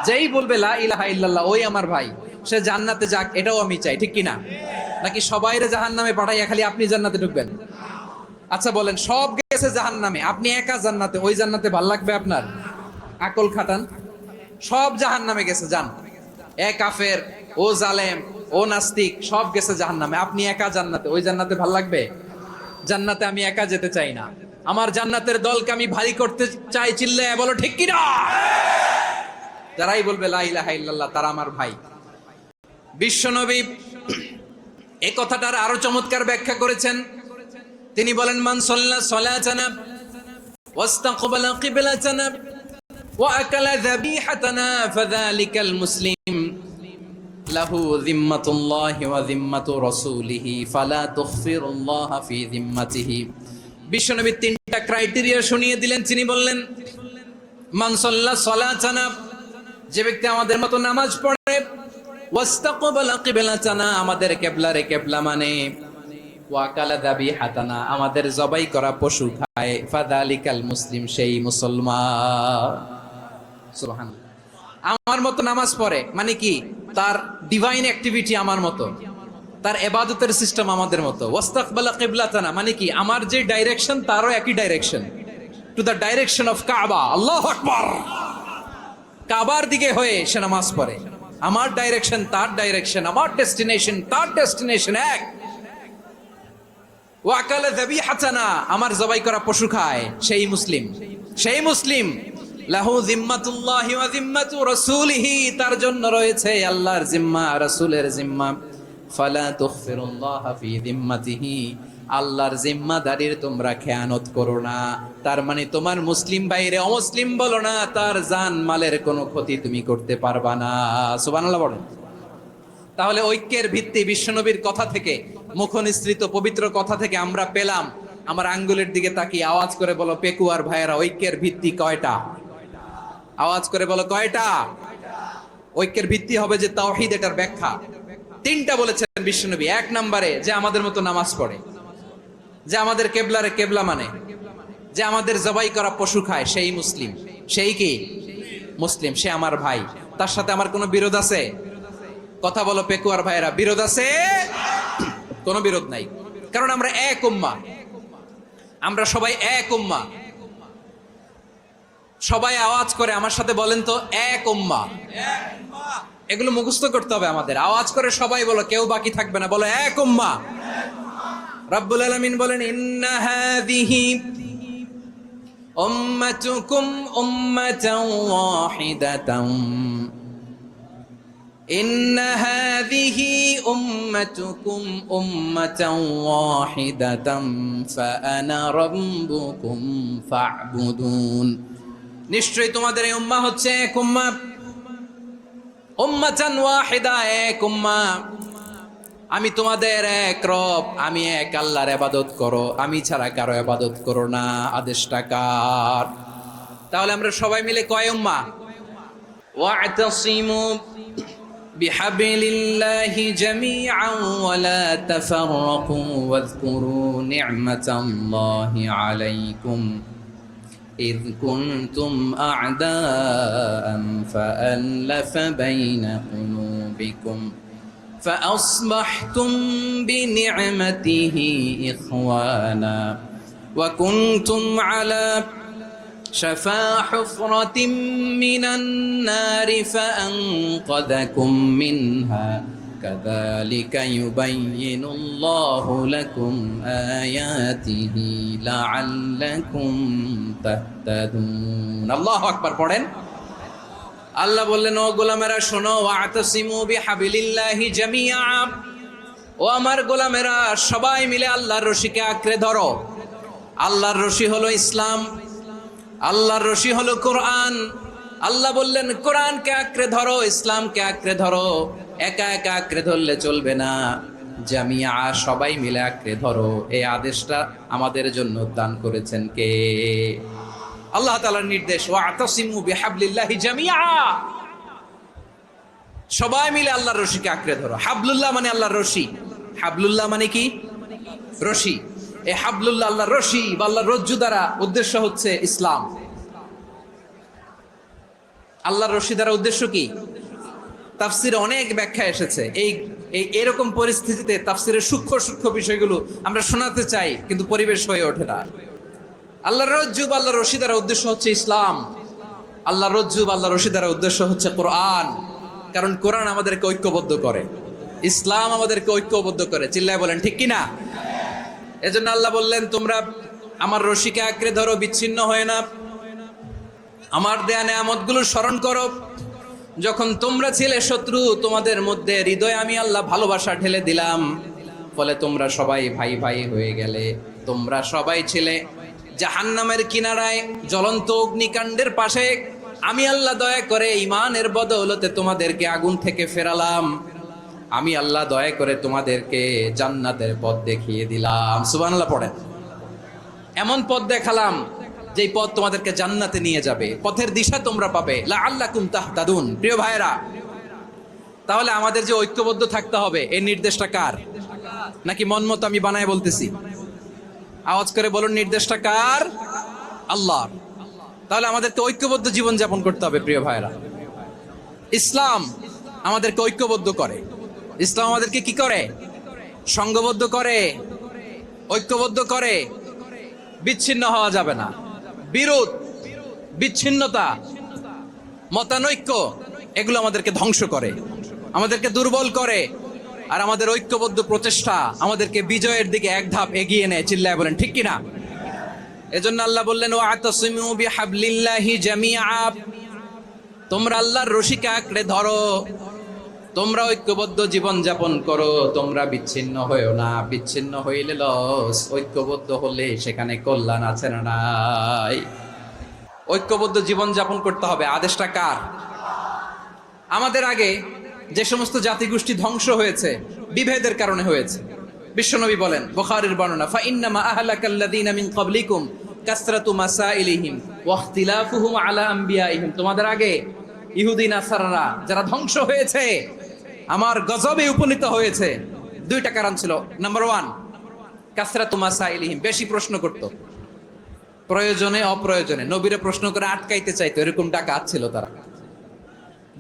যেই বলবে লা ইলাহা ইল্লাল্লাহ ওই আমার ভাই, সে জান্নাতে যাক, এটাও আমি চাই, ঠিক কিনা? নাকি সবাইরে জাহান্নামে পাঠাইয়া খালি আপনি জান্নাতে ঢুকবেন? আচ্ছা বলেন, সব গেছে জাহান্নামে, আপনি একা জান্নাতে, ওই জান্নাতে ভাল লাগবে আপনার? আকল খাটান। সব জাহান্নামে গেছে, যান। এ কাফের, ও জালেম, ও নাস্তিক, সব গেছে জাহান্নামে, আপনি একা জান্নাতে, ওই জান্নাতে ভাল লাগবে? জান্নাতে আমি একা যেতে চাই না, আমার জান্নাতের দলকে আমি ভারী করতে চাই। চিল্লায় বলো ঠিক কিনা? যারাই বলবে লা ইলাহা ইল্লাল্লাহ তারা আমার ভাই। বিশ্বনবী এই কথাটার আরো চমৎকার ব্যাখ্যা করেছেন। তিনি বলেন, মান সাল্লা সালাতানা ওয়াস্তাকবালা কিবলাতানা ওয়া আকালা যাবিহাতানা ফাযালিকাল মুসলিম লাহু যিম্মাতুল্লাহি ওয়া যিম্মাতু রাসূলিহি ফালা তুগফিরুল্লাহ ফি যিম্মাতিহি। বিশ্বনবী তিনটা ক্রাইটেরিয়া শুনিয়ে দিলেন। তিনি বললেন, মান সাল্লা সালাতানা, যে ব্যক্তি আমাদের মতো নামাজ পড়ে, ওয়াস্তাকবালা কিবলাতানা, আমাদের কিবলারে কিবলা মানে, ওয়াকালা যাবিহাতানা, আমাদের জবাই করা পশু খায়, ফাযালিকাল মুসলিম, সেই মুসলমান। সুবহানাল্লাহ। আমার মতো নামাজ পড়ে মানে কি? তার ডিভাইন অ্যাক্টিভিটি আমার মতো, তার ইবাদতের সিস্টেম আমাদের মতো। ওয়াস্তাকবালা কিবলাতানা মানে কি? আমার যে ডাইরেকশন তারও একই direction, to the direction of কাবা। আল্লাহু আকবার। কাবার দিকে হয়ে সে নামাজ পড়ে। আমার ডাইরেকশন তার ডাইরেকশন, আমার ডেস্টিনেশন তার ডেস্টিনেশন এক। ওয়াকালা যাবিহাতানা, আমার জবাই করা পশু খায়, সেই মুসলিম, সেই মুসলিম। লাহু যিম্মাতুল্লাহি ওয়া যিম্মাতু রাসূলিহি, তার জন্য রয়েছে আল্লাহর জিম্মা, রাসূলের জিম্মা। ফালা তুগফিরুল্লাহ ফি যিম্মাতিহি, আল্লাহর জিম্মাদারির তোমরা খেয়ানত করো না। তার মানে তোমার মুসলিম বাইরে অমুসলিম বলো না, তার জান মালের কোনো ক্ষতি তুমি করতে পারবা না। সুবহানাল্লাহ বলেন। তাহলে ঐক্যের ভিত্তি বিশ্বনবীর কথা থেকে, মুখনিসৃত পবিত্র কথা থেকে আমরা পেলাম। আমার আঙ্গুলের দিকে তাকিয়ে আওয়াজ করে বলো পেকুয়ার ভাইয়েরা, ঐক্যের ভিত্তি কয়টা? আওয়াজ করে বলো কয়টা? ঐক্যের ভিত্তি হবে যে তাওহীদ, এটার ব্যাখ্যা তিনটা বলেছেন বিশ্বনবী। এক নম্বরে, যে আমাদের মতো নামাজ পড়ে, যে আমাদের কেবলারে কেবলা মানে, যে আমাদের জবাই করা পশু খায়, সেই মুসলিম। সেই কি মুসলিম? সে আমার ভাই। তার সাথে আমার কোনো বিরোধ আছে? কথা বলো পেকুয়ার ভাইরা, বিরোধ আছে? কোনো বিরোধ নাই, কারণ আমরা এক উম্মাহ, আমরা সবাই এক উম্মাহ। সবাই আওয়াজ করে আমার সাথে বলেন তো, এক উম্মাহ। এগুলো মুখস্থ করতে হবে আমাদের। আওয়াজ করে সবাই বলো, কেউ বাকি থাকবে না, বলো এক উম্মাহ। রব্বুল আলামিন বলেন, ইন্না হাযিহি উম্মাতুকুম উম্মাতান ওয়াহিদাতান, ইন্না হাযিহি উম্মাতুকুম উম্মাতান ওয়াহিদাতান ফাআনা রাব্বুকুম ফা'বুদুন। নিশ্চয়ই তোমাদের এই উম্মাহ হচ্ছে এক উম্মাহ, উম্মাতান ওয়াহিদা, এক উম্মাহ। আমি তোমাদের এক রব, আমি এক আল্লাহর ইবাদত করো, আমি ছাড়া কারো ইবাদত করো না। আদেশটা কার? তাহলে আমরা সবাই মিলে কয় উম্মাহ? ওয়া'তাসিমু বিহাবলিল্লাহি জামিআন ওয়া লা তাফাররাকু ওয়াযকুরু নি'মাতাল্লাহি আলাইকুম إذ كنتم أعداء فألف بين قلوبكم فأصبحتم بنعمته إخوانا وكنتم على شفا حفرة من النار فأنقذكم منها كذلك يبين الله لكم آياته لعلكم تهتدون। আল্লাহু আকবার পড়েন। আল্লাহ বললেন, ও গোলামেরা শোনো, ওয়া'তাসিমু বিহাবলিল্লাহি জামিআ, ও আমার গোলামেরা সবাই মিলে আল্লাহর রশিকে আঁকড়ে ধরো। আল্লাহর রশি হলো ইসলাম, আল্লাহর রশি হলো কোরআন। আল্লাহ বললেন, কোরআনকে আঁকড়ে ধরো, ইসলামকে আঁকড়ে ধরো। একা একা আঁকড়ে ধরলে চলবে না, জামিয়া, সবাই মিলে আঁকড়ে ধরো। এই আদেশটা আমাদের জন্য দান করেছেন কে? আল্লাহ তাআলার নির্দেশ, ওয়া'তাসিমু বিহাবলিল্লাহি জামিআ, সবাই মিলে আল্লাহর রশিকে আঁকড়ে ধরো। হাবলুল্লাহ মানে আল্লাহর রশি। হাবলুল্লাহ মানে কি? রশি। এই হাবলুল্লাহ, আল্লাহর রশি বা আল্লাহর রজ্জু দ্বারা উদ্দেশ্য হচ্ছে ইসলাম। আল্লাহর রশি দ্বারা উদ্দেশ্য কি? তাফসিরে অনেক ব্যাখ্যা এসেছে। এই এরকম পরিস্থিতিতে তাফসিরের সূক্ষ্ম সূক্ষ্ম বিষয়গুলো আমরা শোনাতে চাই, কিন্তু পরিবেশ হয়ে ওঠে না। আল্লাহর রজ্জুব, আল্লাহর রশি দ্বারা উদ্দেশ্য হচ্ছে ইসলাম। আল্লাহর রজ্জুব, আল্লাহর রশি দ্বারা উদ্দেশ্য হচ্ছে কোরআন। কারণ কোরআন আমাদেরকে ঐক্যবদ্ধ করে, ইসলাম আমাদেরকে ঐক্যবদ্ধ করে। চিল্লায় বলেন ঠিক কিনা? এজন্য আল্লাহ বললেন, তোমরা আমার রশিকে আঁকড়ে ধরো, বিচ্ছিন্ন হয় না। আমার দেয়া নেয়ামতগুলো স্মরণ করো। যখন তোমরা ছিলে শত্রু, তোমাদের মধ্যে হৃদয়ে আমি আল্লাহ ভালোবাসা ঢেলে দিলাম, ফলে তোমরা সবাই ভাই ভাই হয়ে গেলে। তোমরা সবাই ছিলে জাহান্নামের কিনারায়, জ্বলন্ত অগ্নিকাণ্ডের পাশে। আমি আল্লাহ দয়া করে ঈমানের বদৌলতে তোমাদেরকে আগুন থেকে ফেরালাম। আমি আল্লাহ দয়া করে তোমাদেরকে জান্নাতের পথ দেখিয়ে দিলাম। সুবহানাল্লাহ পড়েন। এমন পথ দেখালাম যেই পথ তোমাদেরকে জান্নাতে নিয়ে যাবে, পথের দিশা তোমরা পাবে। লাআল্লাকুম তাহতাদুন। প্রিয় ভাইরা, তাহলে আমাদের যে ঐক্যবদ্ধ থাকতে হবে, এই নির্দেশটা কার? নাকি মন মতো আমি বানায় বলতেছি? আওয়াজ করে বলুন, নির্দেশটা কার? আল্লাহর। তাহলে আমাদেরকে ঐক্যবদ্ধ জীবন যাপন করতে হবে। প্রিয় ভাইরা, ইসলাম আমাদেরকে ঐক্যবদ্ধ করে। ইসলাম আমাদেরকে কি করে? সংঘবদ্ধ করে, ঐক্যবদ্ধ করে। বিচ্ছিন্ন হওয়া যাবে না। বিরোধ, বিচ্ছিন্নতা, মতানৈক্য, এগুলো আমাদেরকে ধ্বংস করে, আমাদেরকে দুর্বল করে। আর আমাদের ঐক্যবদ্ধ প্রচেষ্টা আমাদেরকে বিজয়ের দিকে এক ধাপ এগিয়ে নেয়। চিল্লায় বলেন ঠিক কিনা? এজন্য আল্লাহ বললেন, ওয়াতাসিমু বিহাবলিল্লাহি জামিআ। তোমরা আল্লাহর রশিকে আঁকড়ে ধরো, তোমরা ঐক্যবদ্ধ জীবন যাপন করো, তোমরা বিচ্ছিন্ন হইও না। বিচ্ছিন্ন হইলে লস, ঐক্যবদ্ধ হলে সেখানে কল্যাণ আছে না নাই? ঐক্যবদ্ধ জীবন যাপন করতে হবে। আদেশটা কার? আমাদের আগে যে সমস্ত জাতিগোষ্ঠী ধ্বংস হয়েছে, বিভেদের কারণে হয়েছে। বিশ্বনবী বলেন, বুখারীর বর্ণনা, ফা ইন্নামা আহলাকাল্লাযীনা মিন ক্বাবলিকুম কাসরাতু মাসাইলিহিম ওয়া ইখতিলাফুহুম আলা আমবিয়াইহিম। তোমাদের আগে ইহুদি নাসারারা যারা ধ্বংস হয়েছে, আমার গজবে উপনীত হয়েছে, দুইটা কারণ ছিল। নাম্বার 1, কাসরাতু মাসাইলিহিম, বেশি প্রশ্ন করত, প্রয়োজনে অপ্রয়োজনে নবীরে প্রশ্ন করে আটকাইতে চাইতো, এরকম ডাকাত ছিল তারা।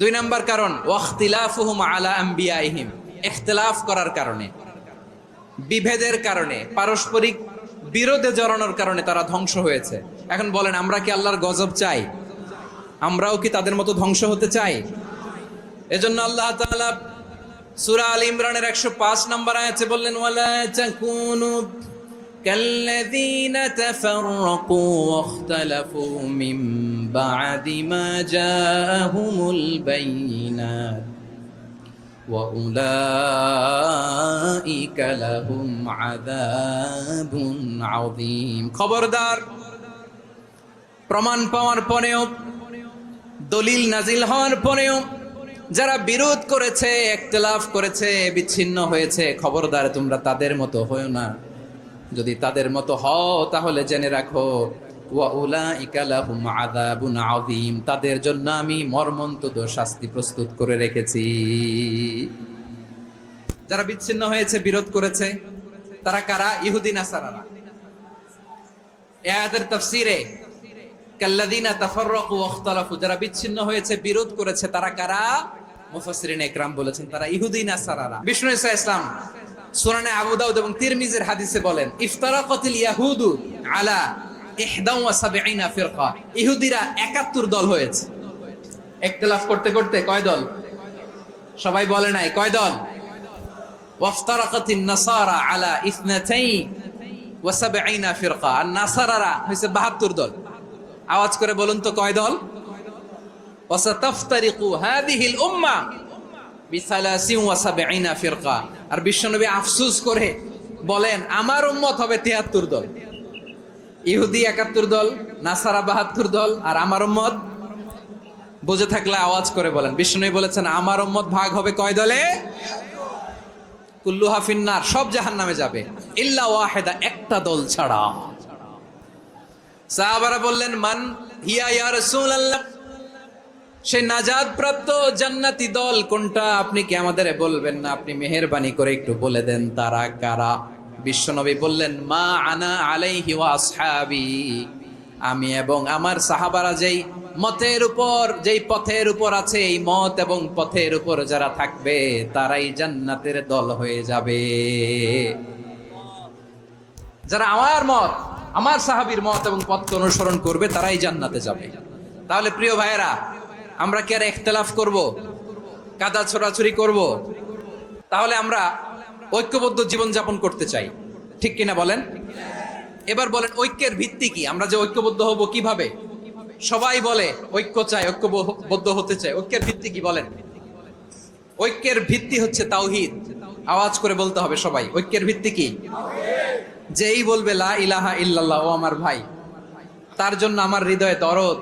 2 নাম্বার কারণ, ওয়াখতিলাফুহুম আলা আমবিয়াইহিম, ইখতিলাফ করার কারণে, বিভেদের কারণে, পারস্পরিক বিরোধে জড়ানোর কারণে তারা ধ্বংস হয়েছে। এখন বলেন, আমরা কি আল্লাহর গজব চাই? আমরাও কি তাদের মতো ধ্বংস হতে চাই? এজন্য আল্লাহ তাআলা সূরা আল ইমরানের 105 নম্বর আয়াতে বললেন, ওয়ালা তাকুনু কাল্লাযীনা তাফাররাকু ওয়াখতালাফু মিন বা'দি মা জাআহুমুল বাইয়িনাত ওয়া উলাইকা লাহুম আযাবুন আযীম। খবরদার, প্রমাণ পাওয়ার পরেও, দলিল নাজিল হওয়ার পরেও যারা বিরোধ করেছে, ইখতিলাফ করেছে, বিচ্ছিন্ন হয়েছে, খবরদার তোমরা তাদের মতো হয়ো না। যদি তাদের মতো হও তাহলে জেনে রাখো, ওয়া উলাইকা লাহুম আযাবুন আযীম, তাদের জন্য আমি মর্মন্তুদ শাস্তি প্রস্তুত করে রেখেছি। যারা বিচ্ছিন্ন হয়েছে, বিরোধ করেছে, তারা কারা? ইহুদি নাসারারা। এই আয়াতের তাফসীরে কাল্লাযীনা তাফাররাকু ওয়াখতালাফু, যারা বিচ্ছিন্ন হয়েছে, বিরোধ করেছে, তারা কারা? মুফাসসিরিন ইকরাম বলেছেন তারা ইহুদি নাসারারা। বিষ্ণু ঈসা ইসলাম সুনানে আবু দাউদ এবং তিরমিজির হাদিসে বলেন, ইফতারাকাতিল ইয়াহুদু আলা 71 ফিরকা, ইহুদিরা 71 দল হয়েছে। ইখতিলাফ করতে করতে কয় দল? সবাই বলে নাই, কয় দল? ওয়াফতারাকাতিন নাসারা আলা 72 ফিরকা, আর নাসারারা হইছে 72 দল। আওয়াজ করে বলুন তো, কয় দল? ওয়াসাতাফতারিকু হাদিহিল উম্মাহ বি73 ফিরকা। আর বিশ্বনবী আফসোস করে বলেন, আমার উম্মত হবে 73 দল। ইহুদি 71 দল, নাসারা 72 দল, আর আমার উম্মত, বুঝে থাকলে আওয়াজ করে বলেন। বিশ্বনবী বলেছেন, আমার উম্মত ভাগ হবে কয় দলে? কুল্লুহা ফিন্নার, সব জাহান্নামে যাবে, ইল্লা ওয়াহিদা, একটা দল ছাড়া। সাহাবারা বললেন, মান হিয়া ইয়া রাসূলুল্লাহ, সেই নাজাত প্রাপ্ত জান্নাতি দল কোনটা? আপনি কি আমাদের বলবেন না? আপনি মেহেরবানি করে একটু বলে দেন তারা কারা। বিশ্বনবী বললেন, মা আনা আলাইহি ওয়া আসহাবি, আমি এবং আমার সাহাবারা যেই মতের উপর, যেই পথের উপর আছে, এই মত এবং পথের উপর যারা থাকবে তারাই জান্নাতের দল হয়ে যাবে। যারা আমার মত, আমার সাহাবীর মত এবং পথকে অনুসরণ করবে তারাই জান্নাতে যাবে। তাহলে প্রিয় ভাইয়েরা, আমরা কি আর ইখতিলাফ করব, কাদা ছোড়াছুরি করব? তাহলে আমরা ঐক্যবদ্ধ জীবন যাপন করতে চাই, ঠিক কিনা বলেন? এবার বলেন ঐক্যের ভিত্তি কি? আমরা যে ঐক্যবদ্ধ হব কিভাবে? সবাই বলে ঐক্য চাই, ঐক্যবদ্ধ হতে চাই। ঐক্যের ভিত্তি কি বলেন? ঐক্যের ভিত্তি হচ্ছে তাওহীদ। আওয়াজ করে বলতে হবে সবাই, ঐক্যের ভিত্তি কি? যেই বলবে লা ইলাহা ইল্লাল্লাহ, ও আমার ভাই, তার জন্য আমার হৃদয়ে দরদ।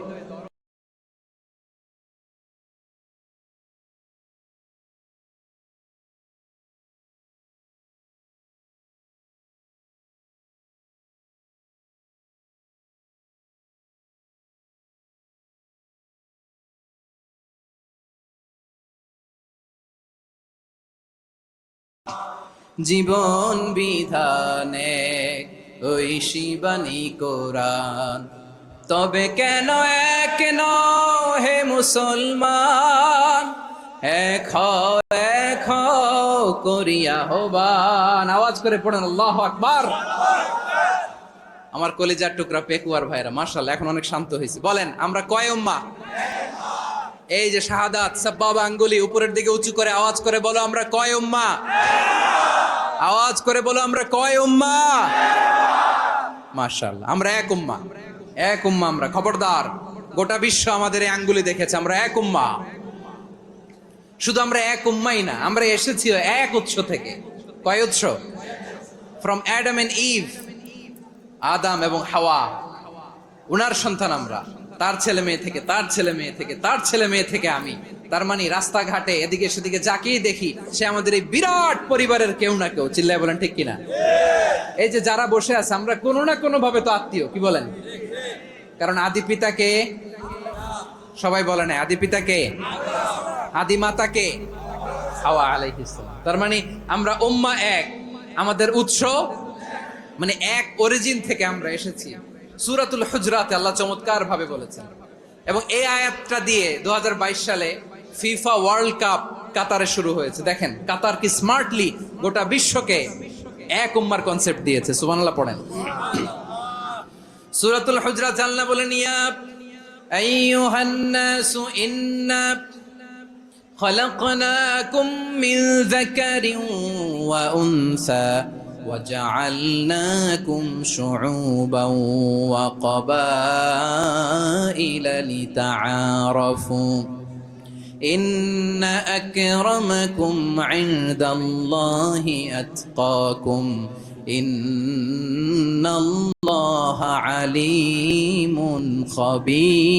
জীবন বিধানে ওই শিবানী কোরআন, তবে কেন এক নও হে মুসলমান, এক হও করিয়া হবান। আওয়াজ করে পড়েন আল্লাহু আকবার। আমার কলিজার টুকরা পেকুয়ার ভাইরা মাশাআল্লাহ এখন অনেক শান্ত হয়েছে। বলেন আমরা কয় উম্মাহ? এই যে শাহাদাত সাব্বাবা আঙ্গুলি উপরের দিকে উঁচু করে আওয়াজ করে বলো আমরা কয় উম্মাহ? আওয়াজ করে বলো আমরা কয় উম্মাহ? মাশাআল্লাহ আমরা এক উম্মাহ, এক উম্মাহ আমরা। খবরদার, গোটা বিশ্ব আমাদের এই আঙ্গুলি দেখেছে, আমরা এক উম্মাহ। শুধু আমরা এক উম্মাই না, আমরা এসেছি এক উৎস থেকে। কয় উৎস? ফ্রম অ্যাডাম এন্ড ইভ, আদম এবং হাওয়া, উনার সন্তান আমরা। তার ছেলে মেয়ে থেকে, তার ছেলে মেয়ে থেকে, তার ছেলে মেয়ে থেকে আমি। তার মানে রাস্তাঘাটে এদিকে সেদিকে যাকেই দেখি সে আমাদের এই বিরাট পরিবারের কেউ না কেউ। চিল্লায় বলেন ঠিক কিনা? এই যে যারা বসে আছে আমরা কোনো না কোনো ভাবে তো আত্মীয়, কি বলেন? কারণ আদি পিতাকে সবাই বলে না, আদি পিতাকে, আদি মাতাকে হাওয়া আলাইহিস সালাম। তার মানে আমরা উম্মাহ এক, আমাদের উৎস মানে এক অরিজিন থেকে আমরা এসেছি। সূরাতুল হুজরাতে আল্লাহ চমৎকার ভাবে বলেছেন, এবং এই আয়াতটা দিয়ে 2022 সালে ফিফা ওয়ার্ল্ড কাপ কাতারে শুরু হয়েছে। দেখেন কাতার কি স্মার্টলি গোটা বিশ্বকে এক উম্মার কনসেপ্ট দিয়েছে। সুবহানাল্লাহ পড়েন। সূরাতুল হুজরাত আল্লাহ বলেন, ইয়া আইয়ুহান নাসু ইন্না খলাকনাকুম মিন যাকারিন ওয়া উনসা وجعلناكم شعوبا وقبائل لتعارفوا إن أكرمكم عند الله أتقاكم إن الله عليم خبير।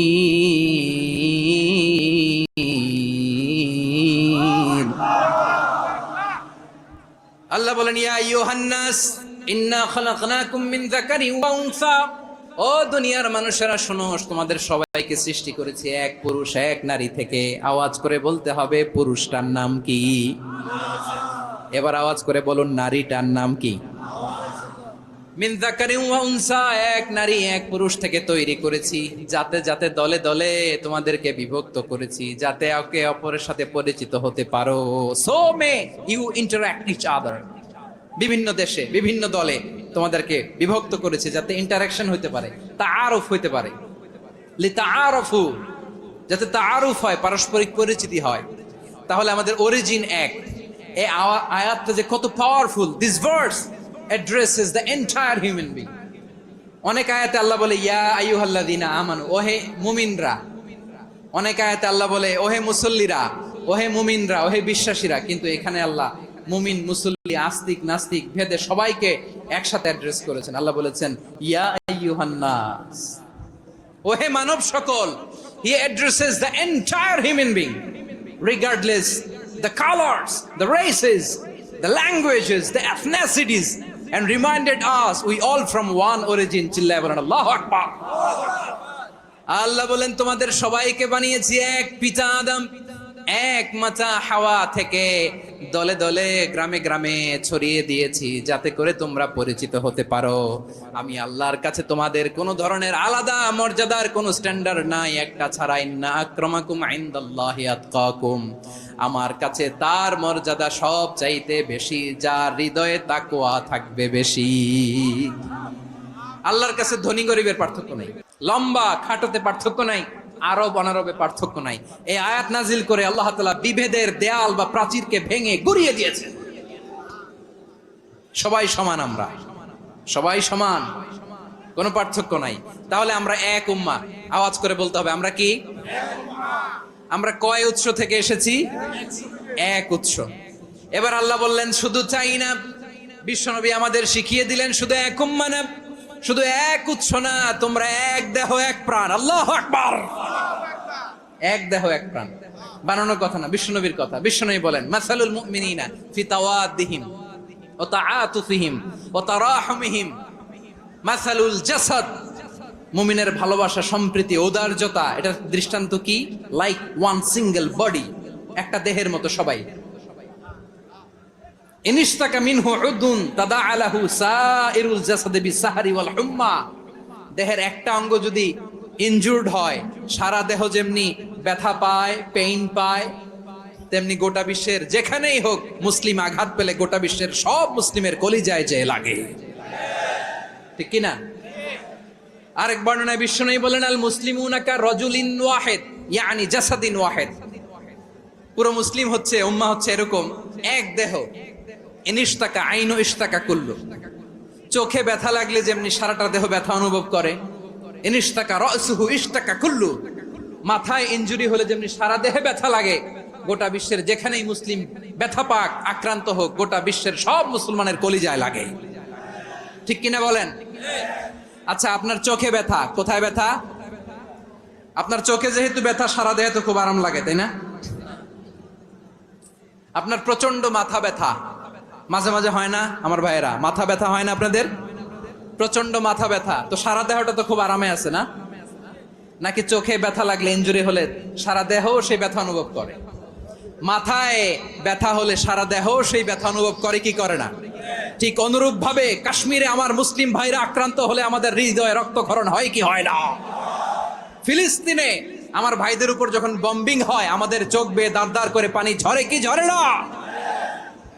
আল্লাহ বলেন, ইয়া আইয়ুহান নাস ইন্না খলাকনাকুম মিন যাকারিন ওয়া উনসা, ও দুনিয়ার মানুষেরা শোনো, তোমাদের সবাইকে সৃষ্টি করেছি এক পুরুষ এক নারী থেকে। আওয়াজ করে বলতে হবে পুরুষটার নাম কি? এবার আওয়াজ করে বলুন নারীটার নাম কি? মিন যাকারিন ওয়া উনসা, এক নারী এক পুরুষ থেকে তৈরি করেছি। যাতে যাতে দলে দলে তোমাদেরকে বিভক্ত করেছি, যাতে একে অপরের সাথে পরিচিত হতে পারো। So may you interact each other. বিভিন্ন দেশে বিভিন্ন দলে তোমাদেরকে বিভক্ত করেছি যাতে ইন্টারাকশন হতে পারে, তাআরুফ হতে পারে। লিতাআরফু, যাতে তাআরুফ হয়, পারস্পরিক পরিচিতি হয়। তাহলে আমাদের অরিজিন এক। এই আয়াতটা যে কত powerful! This verse addresses the entire human being. অনেক আয়াতে আল্লাহ বলে ইয়া আইয়ুহাল্লাযীনা আমানু, ওহে মুমিনরা। অনেক আয়াতে আল্লাহ বলে ওহে মুসল্লিরা, ওহে মুমিনরা, ওহে বিশ্বাসীরা। কিন্তু এখানে আল্লাহ মুমিন মুসল্লি আস্তিক নাস্তিক ভেদে সবাইকে একসাথে অ্যাড্রেস করেছেন। আল্লাহ বলেছেন ইয়া আইয়ুহান নাস, ওহে মানব সকল। He addresses the entire human being regardless the colors, the races, the languages, the ethnicities, and reminded us we all from one origin. চিল্লায় বলেন আল্লাহু আকবার। আল্লাহ বলেন তোমাদের সবাইকে বানিয়েছি এক পিতা আদম, এক মাতা হাওয়া থেকে। দলে দলে গ্রামে গ্রামে ছড়িয়ে দিয়েছি যাতে করে তোমরা পরিচিত হতে পারো আমি আল্লাহর কাছে তোমাদের কোনো ধরনের আলাদা মর্যাদার কোনো স্ট্যান্ডার্ড নাই, একটা ছাড়া, ইন্না আক্রামাকুম ইনদাল্লাহি আতকাকুম, আমার কাছে তার মর্যাদা সব চাইতে বেশি যার হৃদয়ে তাকওয়া থাকবে বেশি। আল্লাহর কাছে ধনী গরিবের পার্থক্য নাই, লম্বা খাটোতে পার্থক্য নাই, আরব অনারবে পার্থক্য নাই। এই আয়াত নাজিল করে আল্লাহ তাআলা বিভেদের দেয়াল বা প্রাচীরকে ভেঙে গুড়িয়ে দিয়েছেন। সবাই সমান, আমরা সবাই সমান, কোনো পার্থক্য নাই। তাহলে আমরা এক উম্মাহ, আওয়াজ করে বলতে হবে আমরা কি? আমরা কয় উৎস থেকে এসেছি? এক উৎস। এবার আল্লাহ বললেন শুধু চাই না, বিশ্বনবী আমাদের শিখিয়ে দিলেন শুধু এক উম্মাহ না, শুধু এক উৎস না, তোমরা এক দেহ এক প্রাণ। আল্লাহু আকবার। এক দেহ এক প্রাণ বানানোর কথা না, বিশ্বনবীর কথা। বিশ্বনবী বলেন মাসালুল মুমিনিনা ফি তাওয়াদ্দিহিম ওয়া তাআতুফিহিম ওয়া তারাহুমিহিম মাসালুল জাসাদ, মুমিনের ভালোবাসা, সম্প্রীতি, ঔদার্যতা, এটা দৃষ্টান্ত কি? লাইক ওয়ান সিঙ্গেল বডি, একটা দেহের মতো সবাই। ইনিশতাকা মিনহু উদুন তাদাআলাহু সাইরুল জাসাদি বিসাহরি ওয়াল হুম্মা, দেহের একটা অঙ্গ যদি ইনজুরড হয় সারা দেহ যেমনি ব্যথা পায়, পেইন পায়, তেমনি গোটা বিশ্বের যেখানেই হোক মুসলিম আঘাত পেলে গোটা বিশ্বের সব মুসলিমের কলিজায় যে লাগে, ঠিক কি না? আরেক বর্ণনায় বিশ্বনবী বলেন আল মুসলিমুনা কা রাজুলিন ওয়াহিদ ইয়ানি জাসাদিন ওয়াহিদ, পুরো মুসলিম হচ্ছে, উম্মাহ হচ্ছে এরকম এক দেহ। ইনিশতাকা আইনু ইশতাকা কুল্লু, চোখে ব্যথা লাগলে যেমনি সারাটা দেহ ব্যথা অনুভব করে, ইনিশতাকা রাসুহু ইশতাকা কুল্লু, মাথায় ইনজুরি হলে যেমনি সারা দেহে ব্যথা লাগে, গোটা বিশ্বের যেখানেই মুসলিম ব্যথা পাক, আক্রান্ত হোক, গোটা বিশ্বের সব মুসলমানের কলিজায় লাগে, ঠিক কিনা বলেন? আচ্ছা, আপনার চোখে ব্যথা, কোথায় ব্যথা? আপনার চোখে যেহেতু ব্যথা, সারা দেহে তো খুব আরাম লাগে, তাই না? আপনার প্রচন্ড মাথা ব্যথা মাঝে মাঝে হয় না আমার ভাইয়েরা? মাথা ব্যথা হয় না আপনাদের? প্রচন্ড মাথা ব্যথা, তো সারা দেহটা তো খুব আরামে আছে না? নাকি চোখে ব্যথা লাগলে, ইনজুরি হলে সারা দেহ সেই ব্যথা অনুভব করে? মাথায় ব্যথা হলে সারা দেহ সেই ব্যথা অনুভব করে কি করে না? ঠিক অনুরূপ ভাবে কাশ্মীরে আমার মুসলিম ভাইরা আক্রান্ত হলে আমাদের হৃদয়ে রক্তক্ষরণ হয় কি হয় না? ফিলিস্তিনে আমার ভাইদের উপর যখন বম্বিং হয় আমাদের চোখ বেয়ে দাঁড় দাঁড় করে পানি ঝরে কি ঝরে না?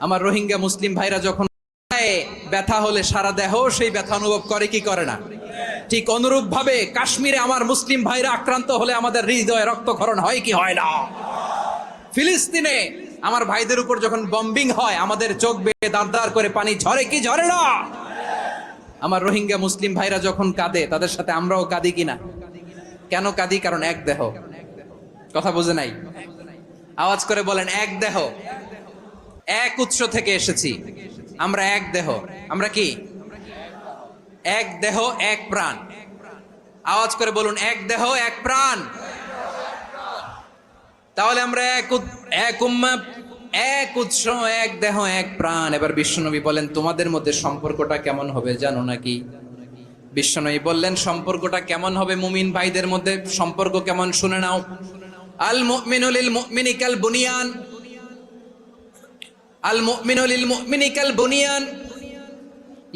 আমার রোহিঙ্গা মুসলিম ভাইরা যখন ব্যথা হলে সারা দেহ সেই ব্যথা অনুভব করে কি করে না? ঠিক অনুরূপ ভাবে কাশ্মীরে আমার মুসলিম ভাইরা আক্রান্ত হলে আমাদের হৃদয়ে রক্তক্ষরণ হয় কি হয় না? ফিলিস্তিনে আমার ভাইদের উপর যখন বম্বিং হয় আমাদের চোখ বেয়ে দাঁড় দাঁড় করে পানি ঝরে কি ঝরে না? আমার রোহিঙ্গা মুসলিম ভাইরা যখন কাঁদে তাদের সাথে আমরাও কাঁদি কিনা? কেন কাঁদি? কারণ এক দেহ। কথা বুঝে নাই? আওয়াজ করে বলেন এক দেহ, এক উৎস থেকে এসেছি, আমরা এক দেহ। আমরা কি? এক দেহ এক প্রাণ। আওয়াজ করে বলুন এক দেহ এক প্রাণ। তাহলে আমরা এক উম্মাহ, এক উৎস, এক দেহ এক প্রাণ। এবার বিশ্বনবী বলেন তোমাদের মধ্যে সম্পর্কটা কেমন হবে জানো নাকি? বিশ্বনবী বললেন সম্পর্কটা কেমন হবে মুমিন ভাইদের মধ্যে, সম্পর্ক কেমন শুনে নাও। আল মুমিনু লিল মুমিনি কাল বুনিয়ান, আল মুমিনু লিল মুমিনি কাল বুনিয়ান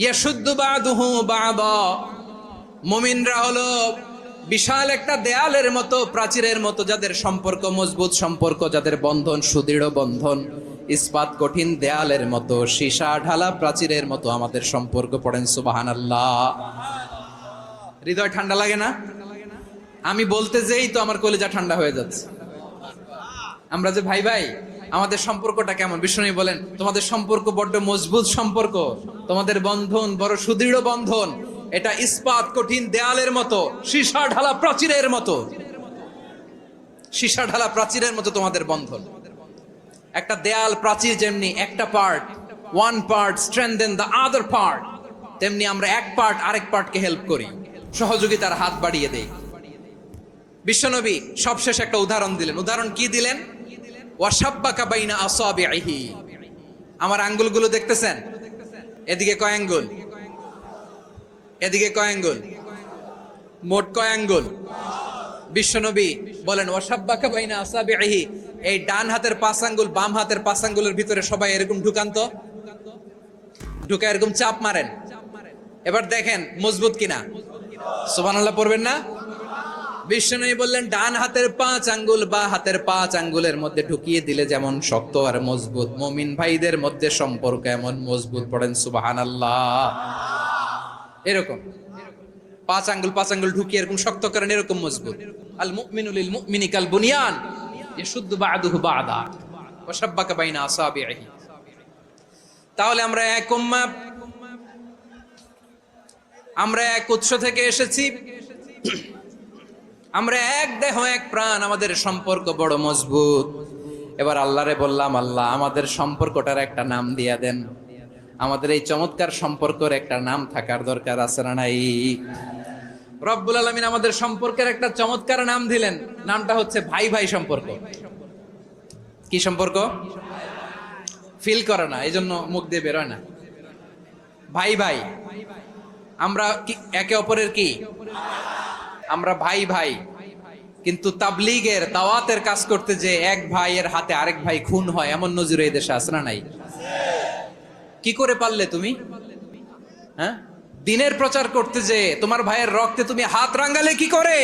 ইয়াশুদ্দু বাদুহু বাদা, মুমিনরা হলো বিশাল একটা দেয়ালের মতো, প্রাচীরের মতো, যাদের সম্পর্ক মজবুত সম্পর্ক, যাদের বন্ধন সুদৃঢ় বন্ধন, ইস্পাত কঠিন দেয়ালের মতো, সীসা ঢালা প্রাচীরের মতো আমাদের সম্পর্ক। পড়েন সুবহানাল্লাহ। হৃদয় ঠান্ডা লাগে না? আমি বলতে যেই তো আমার কলিজা ঠান্ডা হয়ে যাচ্ছে। আমরা যে ভাই ভাই, আমাদের সম্পর্কটা কেমন? বিষ্ণু বলেন তোমাদের সম্পর্ক বড্ড মজবুত সম্পর্ক, তোমাদের বন্ধন বড় সুদৃঢ় বন্ধন, এটা ইস্পাত কঠিন দেয়ালের মতো, সীসা ঢালা প্রাচীরের মতো, সীসা ঢালা প্রাচীরের মতো তোমাদের বন্ধন। একটা দেয়াল প্রাচীর যেমনি একটা part, one part strengthen the other part, তেমনি আমরা এক পার্ট আরেক পার্টকে হেল্প করি, সহযোগিতার হাত বাড়িয়ে দেই। বিশ্বনবী সবশেষ একটা উদাহরণ দিলেন। উদাহরণ কি দিলেন? ওয়াশাব্বাকা বাইনা আসাবিহি, আমার আঙ্গুলগুলো দেখতেছেন? এদিকে কয় আঙ্গুল, এদিকে কয় আঙ্গুল, মোট কয় আঙ্গুল? বিশ্বনবী বলেন ওয়াসাব্বাকা বাইনা আসাবিহি, এই ডান হাতের 5 আঙ্গুল বাম হাতের 5 আঙ্গুলের ভিতরে সবাই এরকম ঢুকান তো, ঢুকা এরকম চাপ মারেন। এবার দেখেন মজবুত কিনা। সুবহানাল্লাহ পড়বেন না? বিশ্বনবী বললেন ডান হাতের 5 আঙ্গুল বা হাতের 5 আঙ্গুলের মধ্যে ঢুকিয়ে দিলে যেমন শক্ত আর মজবুত, মুমিন ভাইদের মধ্যে সম্পর্ক এমন মজবুত। পড়েন সুবহানাল্লাহ। এরকম 5 আঙ্গুল ঢুকিয়ে এরকম শক্ত করেন, এরকম মজবুত। আল মুমিনু লিল মুমিনি কাল বুনিয়ান ইয়াশুদ্দু বা'দুহু বা'দা ওয়া শাব্বাকা বাইনা আসাবিহি। তাহলে আমরা এক উম্মাহ, আমরা এক উৎস থেকে এসেছি, আমরা এক দেহ এক প্রাণ, আমাদের সম্পর্ক বড় মজবুত। এবার আল্লাহরে বললাম, আল্লাহ আমাদের সম্পর্কটার একটা নাম দিয়া দেন। আমাদের এই চমৎকার সম্পর্কের একটা নাম থাকার দরকার আছে না নাই? রব্বুল আলামিন আমাদের সম্পর্কের একটা চমৎকার নাম দিলেন, নামটা হচ্ছে ভাই ভাই সম্পর্ক। কি সম্পর্ক? ফিল করে না, এই জন্য মুখ দিয়ে বেরোয় না। ভাই ভাই, আমরা একে অপরের কি? আমরা ভাই ভাই। কিন্তু তাবলীগের দাওয়াতের কাজ করতে যে এক ভাইয়ের হাতে আরেক ভাই খুন হয়, এমন নজির এই দেশে আছে না নাই? কি করে পারলে তুমি? হ্যাঁ, দিনের প্রচার করতে যে তোমার ভাইয়ের রক্তে তুমি হাত রাঙ্গালে কি করে?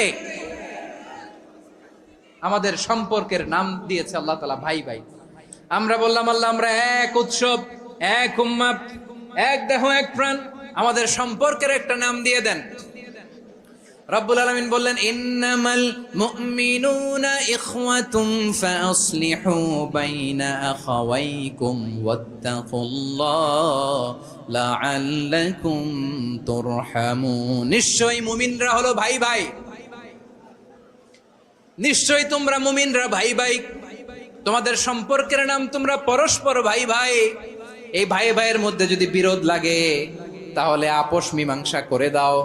আমাদের সম্পর্কের নাম দিয়েছে আল্লাহ তাআলা ভাই ভাই। আমরা বললাম আল্লাহ আমরা এক উৎসব, এক উম্মাহ, এক দেহ এক প্রাণ, আমাদের সম্পর্কের একটা নাম দিয়ে দেন। রব্বুল আলামিন বললেন ইন্নামাল মুমিনুনা ইখওয়াতুম ফাসলিহু বাইনা আখাওয়াইকুম ওয়াত্তাকুল্লাহ লাআল্লাকুম তুরহামুন। নিশ্চয়ই মুমিনরা হলো ভাই ভাই, নিশ্চয়ই তোমরা মুমিনরা ভাই ভাই, তোমাদের সম্পর্কের নাম তোমরা পরস্পর ভাই ভাই। এই ভাই ভাইয়ের মধ্যে যদি বিরোধ লাগে তাহলে আপোষ মীমাংসা করে দাও,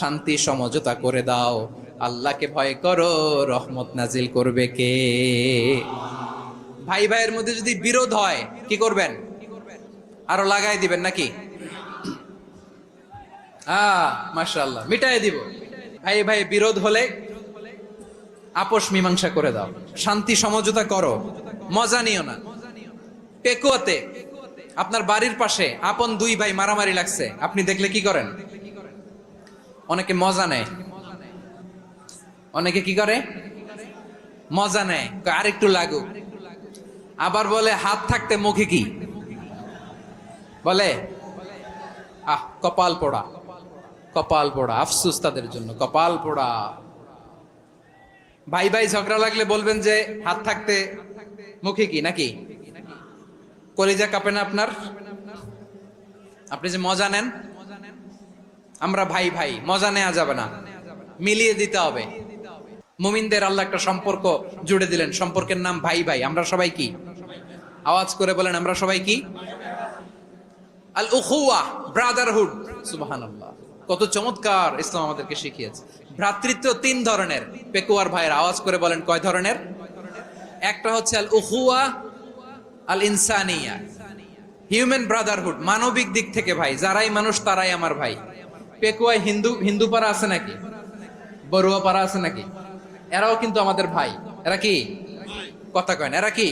শান্তি সমঝোতা করে দাও। আল্লাহকে ভয় করো, রহমত নাজিল করবে কে? ভাই ভাইয়ের মধ্যে যদি বিরোধ হয় কি করবেন? আরো লাগাই দিবেন নাকি? মাশাআল্লাহ, মিটাই দিব। ভাই ভাই বিরোধ হলে আপোষ মীমাংসা করে দাও, শান্তি সমঝোতা করো, মজা নিও না। পেকুয়াতে আপনার বাড়ির পাশে আপন 2 ভাই মারামারি লাগছে, আপনি দেখলে কি করেন? অনেকে মজা নেয়। অনেকে কি করে? মজা নেয়, আরেকটু লাগুক। আবার বলে হাত থাকতে মুখে কি বলে? কপাল পোড়া, কপাল পোড়া। আফসোস তাদের জন্য, কপাল পোড়া। ভাই ভাই ঝগড়া লাগলে বলবেন যে হাত থাকতে মুখে কি, নাকি? কলিজা কাঁপে না আপনার? আপনি যে মজা নেন। আমরা ভাই ভাই, মজা নেওয়া যাবে না, মিলিয়ে দিতে হবে। মুমিনদের আল্লাহ একটা সম্পর্ক জুড়ে দিলেন, সম্পর্কের নাম ভাই ভাই। আমরা সবাই কি? আওয়াজ করে বলেন, আমরা সবাই কি? আল উখুয়া, ব্রাদারহুড। সুবহানাল্লাহ, কত চমৎকার ইসলাম আমাদেরকে শিখিয়েছে। ভ্রাতৃত্ব 3 ধরনের। পেকুয়ার ভাইয়ের আওয়াজ করে বলেন কয় ধরনের? একটা হচ্ছে আল উখুয়া আল ইনসানিয়া, হিউম্যান ব্রাদারহুড, মানবিক দিক থেকে ভাই, যারাই মানুষ তারাই আমার ভাই। পেকুয়ায় হিন্দু পাড়া আছে নাকি? বড়ুয়া পাড়া আছে নাকি? এরাও কিন্তু আমাদের ভাই। এরা কি? কথা কয় না, এরা কি?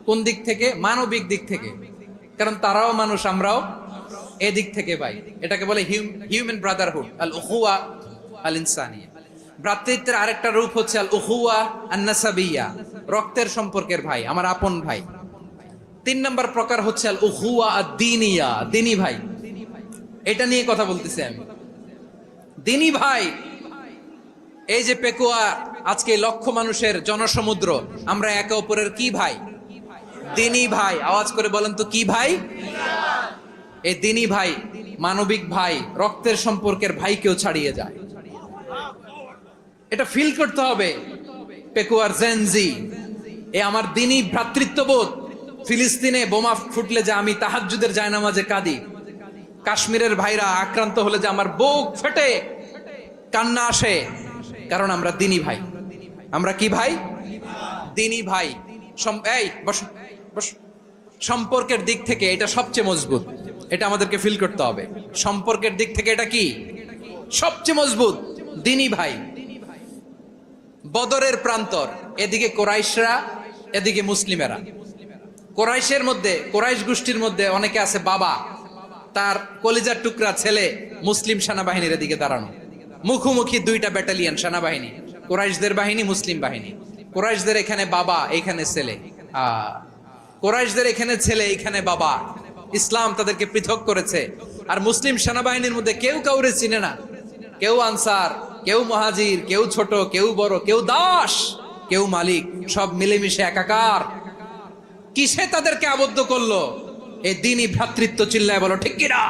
কোন দিক থেকে? মানবিক দিক থেকে। কারণ তারাও মানুষ, আমরাও এদিক থেকে ভাই। এটাকে বলে হিউম্যান ব্রাদারহুড, আল উখুয়া আল ইনসানিয়া। ভ্রাতৃত্বের আরেকটা রূপ হচ্ছে আল উখুয়া আন নাসাবিয়া, রক্তের সম্পর্কের ভাই, আমার আপন ভাই। 3 নম্বর প্রকার হচ্ছে আল উখুয়া আদ-দীনিয়া, দিনী ভাই। এটা নিয়ে কথা বলতেছি আমি। দিনী ভাই, এই যে পেকুয়া আজকে লক্ষ মানুষের জনসমুদ্র, আমরা একে অপরের কি ভাই? দিনী ভাই। আওয়াজ করে বলেন তো কি ভাই? এই দিনী ভাই, মানবিক ভাই, রক্তের সম্পর্কের ভাইকেও ছাড়িয়ে যায়। এটা ফিল করতে হবে। পেকুয়ার জেনজি, এ আমার দিনী ভ্রাতৃত্ববোধ। ফিলিস্তিনে বোমা ফুটলে যে আমি তাহাজ্জুদের জায়নামাজে কাঁদি, কাশ্মীরের ভাইরা আক্রান্ত হলে যে আমার বুক ফেটে কান্না আসে, কারণ আমরা দিনী ভাই। আমরা কি ভাই? দিনী ভাই। এই বসো বসো। সম্পর্কের দিক থেকে এটা সবচেয়ে মজবুত, এটা আমাদেরকে ফিল করতে হবে। সম্পর্কের দিক থেকে এটা কি? সবচেয়ে মজবুত, দিনী ভাই। বদরের প্রান্তর, এদিকে কোরাইশরা, এদিকে মুসলিমেরা। কোরাইশের মধ্যে, কোরাইশ গোষ্ঠীর মধ্যে অনেকে আছে বাবা, তার কলিজার টুকরা ছেলে মুসলিম সেনাবাহিনীর এদিকে দাঁড়ানো, মুখোমুখি দুইটা ব্যাটালিয়ন সেনাবাহিনী, কোরাইশদের বাহিনী, মুসলিম বাহিনী। কোরাইশদের এখানে বাবা, এখানে ছেলে। কোরাইশদের এখানে ছেলে, এখানে বাবা। ইসলাম তাদেরকে পৃথক করেছে। আর মুসলিম সেনাবাহিনীর মধ্যে কেউ কাউরে চিনে না, কেউ আনসার, কেউ মুহাজির, কেউ ছোট, কেউ বড়, কেউ দাস, কেউ মালিক, সব মিলেমিশে একাকার। কিসে তাদেরকে আবদ্ধ করলো? এই দ্বীনি ভ্রাতৃত্ব। চিল্লায় বলো ঠিক কিনা?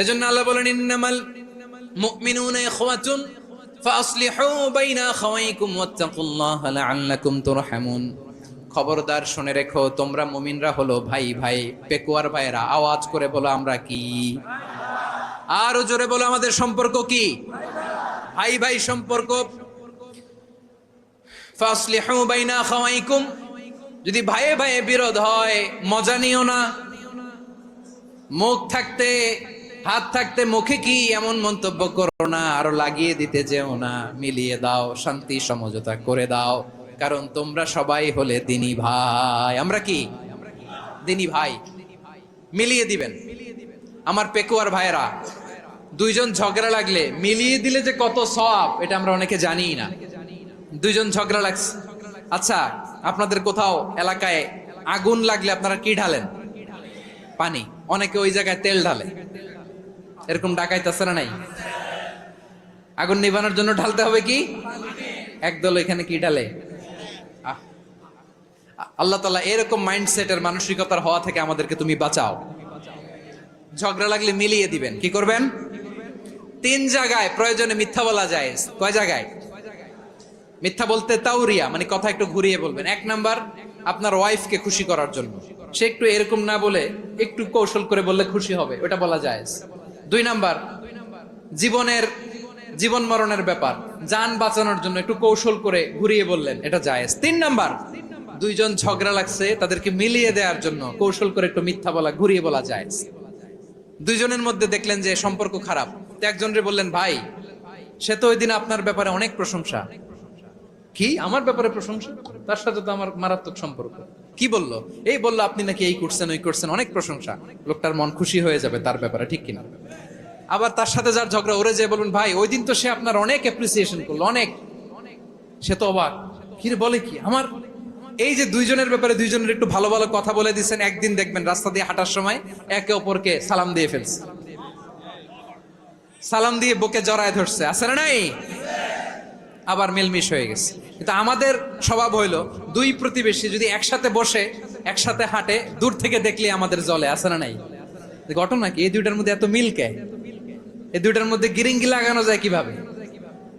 এজন্য আল্লাহ বলেন, ইন্নামাল মুমিনুনা ইখওয়াতুন ফাসলিহু বাইনা আখাওয়াইকুম ওয়াত্তাকুল্লাহা লাআল্লাকুম তুরহামুন। খবরদার শুনে রেখো, তোমরা মুমিনরা হলো ভাই ভাই, পেকুয়ার ভাইরা। আওয়াজ করে বলো আমরা কি? আরো জোরে বলো আমাদের সম্পর্ক কি? ভাই ভাই সম্পর্ক। ফাসলিহু বাইনা আখাওয়াইকুম। যদি ভাইয়ে ভাইয়ে বিরোধ হয়, মজা নিও না। মুখ থাকতে, হাত থাকতে মুখে কি এমন মন্তব্য করো না, আরো লাগিয়ে দিতে যেও না। মিলিয়ে দাও, শান্তি সমঝোতা করে দাও, কারণ তোমরা সবাই হলে দ্বীনি ভাই। আমরা কি? দ্বীনি ভাই। মিলিয়ে দিবেন। আমার পেকুয়ার ভাইয়েরা, দুইজন ঝগড়া লাগলে মিলিয়ে দিলে যে কত সওয়াব, এটা আমরা অনেকে জানিই না। দুইজন ঝগড়া লাগছে, আচ্ছা আপনাদের কোথাও এলাকায় আগুন লাগলে আপনারা কি ঢালেন? পানি। অনেকে ওই জায়গায় তেল ঢালে। এরকম ডাকাইতে আছে না নাই? আগুন নিভানোর জন্য ঢালতে হবে কি? একদল এখানে কি ঢালে? আল্লাহ তাআলা এরকম মাইন্ডসেটের, মানসিকতার হওয়া থেকে আমাদেরকে তুমি বাঁচাও। ঝগড়া লাগলে মিলিয়ে দিবেন। কি করবেন? 3 জায়গায় প্রয়োজনে মিথ্যা বলা যায়। কয় জায়গায় মিথ্যা বলতে? তাওরিয়া, মানে কথা একটু ঘুরিয়ে বলবেন। 1 নাম্বার, আপনার ওয়াইফকে খুশি করার জন্য। সে একটু এরকম না বলে একটু কৌশল করে বললে খুশি হবে, ওটা বলা যায়। 2 নাম্বার, জীবন মরণের ব্যাপার, জান বাঁচানোর জন্য একটু কৌশল করে ঘুরিয়ে বললেন, এটা জায়েজ। 3 নাম্বার, দুইজন ঝগড়া লাগছে, তাদেরকে মিলিয়ে দেওয়ার জন্য কৌশল করে একটু মিথ্যা বলা, ঘুরিয়ে বলা জায়েজ। দুইজনের মধ্যে দেখলেন যে সম্পর্ক খারাপ, তো একজনরে বললেন, ভাই সে তো ওই দিন আপনার ব্যাপারে অনেক প্রশংসা। কি? আমার ব্যাপারে প্রশংসা? তার সাথে তো আমার মারাত্মক সম্পর্ক। কি বললো? এই বললো আপনি নাকি এই করছেন, ওই করছেন, অনেক প্রশংসা। লোকটার মন খুশি হয়ে যাবে তার ব্যাপারে, ঠিক কিনা? আবার তার সাথে যার ঝগড়া, ওরে যে বলুন, ভাই ওই দিন তো সে আপনার অনেক অ্যাপ্রিসিয়েশন করলো, অনেক। সে তো অবাক, কি রে বলে কি? আমার এই যে দুইজনের ব্যাপারে দুইজনের একটু ভালো ভালো কথা বলে দিচ্ছেন, একদিন দেখবেন রাস্তা দিয়ে হাঁটার সময় একে অপরকে সালাম দিয়ে ফেলছে, সালাম দিয়ে বুকে জড়ায় ধরছে, আছে না নাই? আবার মিলমিশ হয়ে গেছে। কিন্তু আমাদের স্বভাব হইলো, দুই প্রতিবেশী যদি একসাথে বসে একসাথে হাঁটে, দূর থেকে দেখলে আমাদের জলে, আছে না নাই? ঘটনা কি? এই দুইটার মধ্যে এত মিল কে? এই দুইটার মধ্যে গিরিঙ্গি লাগানো যায় কিভাবে?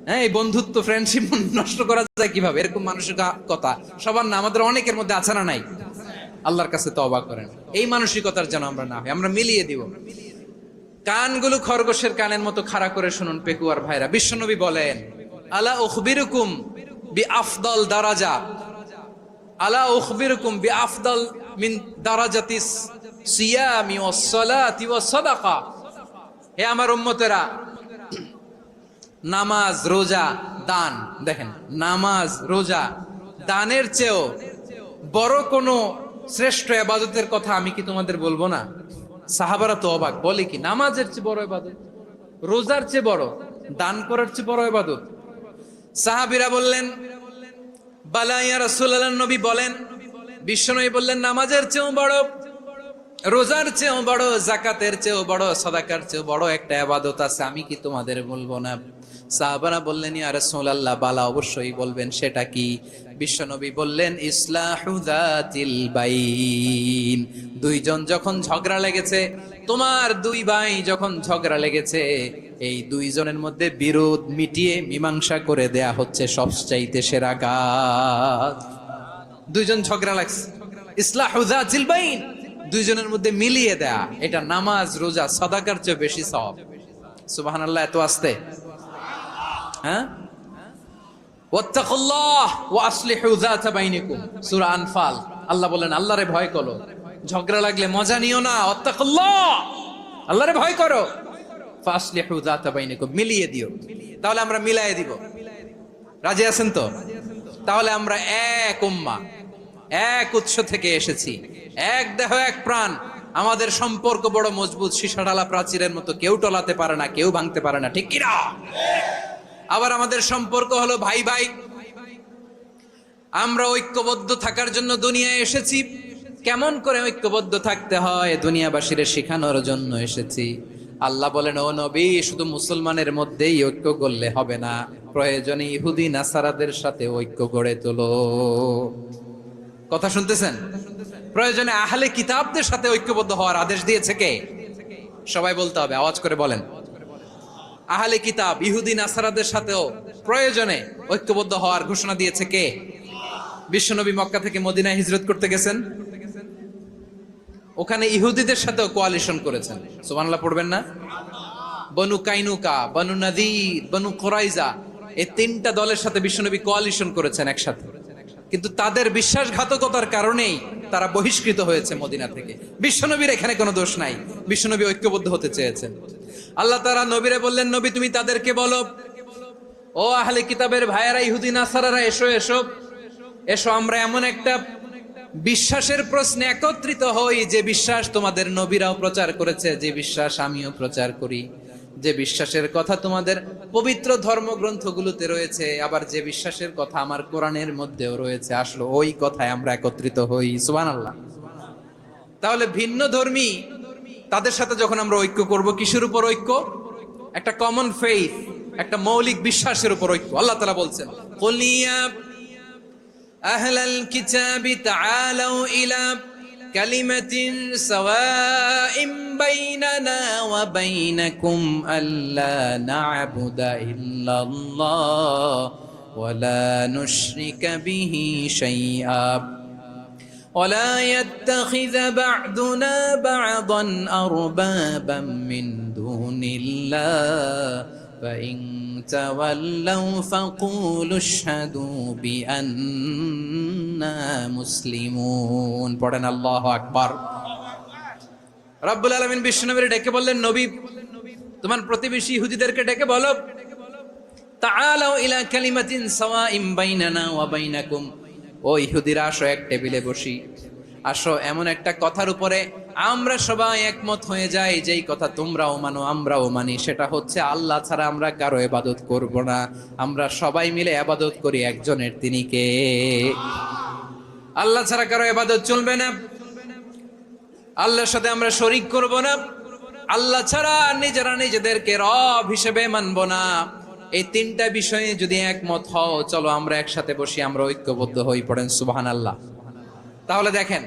হ্যাঁ, এই বন্ধুত্ব, ফ্রেন্ডশিপ নষ্ট করা যায় কিভাবে? এরকম মানসিকতা সবার না, আমাদের অনেকের মধ্যে আছে না নাই? আল্লাহর কাছে তওবা করেন, এই মানসিকতার যেন আমরা না হই, আমরা মিলিয়ে দিব। কানগুলো খরগোশের কানের মতো খাড়া করে শুনুন পেকুয়ার ভাইরা। বিশ্বনবী বলেন, আলা উখবিরুকুম বিআফদাল দারাজা, আলা উখবিরুকুম বিআফদাল মিন দারাজাতিস সিয়ামি ওয়াস সালাতি ওয়াস সাদাকা। হে আমার উম্মতেরা, নামাজ, রোজা, দান, দেখেন নামাজ, রোজা, দানের চেয়েও বড় কোন শ্রেষ্ঠ ইবাদতের কথা আমি কি তোমাদের বলবো না? সাহাবারা তো অবাক, বলে কি নামাজের চেয়ে বড় ইবাদত, রোজার চেয়ে বড়, দান করার চেয়ে বড় ইবাদত? সাহাবীরা বললেন, বালা ইয়া রাসূলুল্লাহ। নবী বলেন, বিশ্বনবী বললেন, নামাজের চেয়েও বড়, রোজার চেয়েও বড়, যাকাতের চেয়েও বড়, সাদাকার চেয়েও বড় একটা ইবাদত আছে, আমি কি তোমাদের বলবো না? সাহাবারা বললেন, ইয়া রাসূলুল্লাহ, বালা, অবশ্যই বলবেন, সেটা কি? বিশ্বনবী বললেন, ইসলাহু যাতিল বাইন। দুইজন যখন ঝগড়া লেগেছে, তোমার দুই ভাই যখন ঝগড়া লেগেছে, এই দুইজনের মধ্যে বিরোধ মিটিয়ে মীমাংসা করে দেয়া হচ্ছে সবচাইতে সেরা কাজ। দুইজন ঝগড়া লাগছে, ইসলাহু যাতিল বাইন, দুইজনের মধ্যে মিলিয়ে দেয়া, এটা নামাজ, রোজা, সাদাকার চেয়ে বেশি সওয়াব। সুবহানাল্লাহ, এত আস্তে? হ্যাঁ, ওয়াত্তাকুল্লাহ ওয়া আসলিহু যাতা বাইনিকুম, সূরা আনফাল। আল্লাহ বলেন, আল্লাহরে ভয় করো, ঝগড়া লাগলে মজা নিও না, ওয়াত্তাকুল্লাহ, আল্লাহরে ভয় করো, ফাসলিহু যাতা বাইনিকুম, মিলিয়ে দিও। তাহলে আমরা মিলায়ে দিব। রাজি আছেন তো? তাহলে আমরা এক উম্মাহ, এক উৎস থেকে এসেছি, এক দেহ এক প্রাণ। আমাদের সম্পর্ক বড় মজবুত, সীসাডালা প্রাচীরের মতো, কেউ টলাতে পারে না, কেউ ভাঙতে পারে না, ঠিক কিনা? আবার আমাদের সম্পর্ক হলো ভাই ভাই। আমরা ঐক্যবদ্ধ থাকার জন্য দুনিয়ায় এসেছি। কেমন করে ঐক্যবদ্ধ থাকতে হয় দুনিয়াবাসীর শেখানোর জন্য এসেছি। আল্লাহ বলেন, ও নবী, শুধু মুসলমানের মধ্যেই ঐক্য করলে হবে না, প্রয়োজনে ইহুদি নাসারাদের সাথে ঐক্য গড়ে তোলো। কথা শুনতেছেন? প্রয়োজনে আহলে কিতাবদের সাথে ঐক্যবদ্ধ হওয়ার আদেশ দিয়েছে কে? সবাই বলতে হবে, আওয়াজ করে বলেন। আহলে কিতাব ইহুদি নাসারাদের সাথেও প্রয়োজনে ঐক্যবদ্ধ হওয়ার ঘোষণা দিয়েছে কে? বিশ্বনবী মক্কা থেকে মদিনায় হিজরত করতে গেছেন, ওখানে ইহুদিদের সাথেও কোয়ালিশন করেছেন। সুবহানাল্লাহ পড়বেন না? বনু কাইনুকা, বনু নাদির, বনু কুরাইজা, এই তিনটা দলের সাথে বিশ্বনবী কোয়ালিশন করেছেন একসাথে। কিন্তু তাদের বিশ্বাসঘাতকতার কারণেই তারা বহিষ্কৃত হয়েছে মদিনা থেকে। বিশ্বনবীর এখানে কোনো দোষ নাই, বিশ্বনবী ঐক্যবদ্ধ হতে চেয়েছেন। আল্লাহ তাআলা নবীরে বললেন, নবী তুমি তাদেরকে বলো, ও আহলে কিতাবের ভাইয়েরা, ইহুদি নাসারারা, এসো এসো এসো, আমরা এমন একটা বিশ্বাসের প্রশ্নে একত্রিত হই যে বিশ্বাস তোমাদের নবীরাও প্রচার করেছে, যে বিশ্বাস আমিও প্রচার করি, যে বিশ্বাসের কথা তোমাদের পবিত্র ধর্মগ্রন্থগুলোতে রয়েছে, আবার যে বিশ্বাসের কথা আমার কোরআনের মধ্যেও রয়েছে। আসলে ওই কথায় আমরা একত্রিত হই। সুবহানাল্লাহ। তাহলে ভিন্ন ধর্মী তাদের সাথে যখন আমরা ঐক্য করব, কিসের উপর ঐক্য? একটা কমন ফেইথ, একটা মৌলিক বিশ্বাসের উপর ঐক্য। আল্লাহ তাআলা বলছেন, কুল ইয়া আহলাল কিতাবি তাআলাউ ইলা কালিমাতিন সাওয়াইম বাইনানা ওয়া বাইনাকুম আল্লা না'বুদা ইল্লাল্লাহ ওয়া লা নুশরিকা বিহি শাইআ ولا يتخذ بعضنا بعضا أربابا من دون الله فإن تولوا فقولوا اشهدوا بأننا مسلمون। পড়েন আল্লাহু আকবার। রব্বুল আলামিন বিশ্বনবীর ডেকে বললেন, নবী তোমার প্রতিবেশী ইহুদিদেরকে ডেকে বলো, তাআলাউ ইলা কালিমাতিন সাওয়াইম বাইনানা ওয়া বাইনাকুম, ও ইহুদিরা আসো, এক টেবিলে বসি, আসো এমন একটা কথার উপরে আমরা সবাই একমত হয়ে যাই, যেই কথা তোমরাও মানো আমরাও মানি। সেটা হচ্ছে আল্লাহ ছাড়া আমরা কারো ইবাদত করব না, আমরা সবাই মিলে ইবাদত করি একজনের, তিনি কে? আল্লাহ ছাড়া কারো ইবাদত চলবে না, আল্লাহর সাথে আমরা শরীক করব না, আল্লাহ ছাড়া নিজেরা নিজেদেরকে রব হিসেবে মানব না। এই তিনটা বিষয়ে যদি একমত হও, চলো আমরা একসাথে বসি, আমরা ঐক্যবদ্ধ হই। পড়েন সুবহানাল্লাহ। তাহলে দেখেন,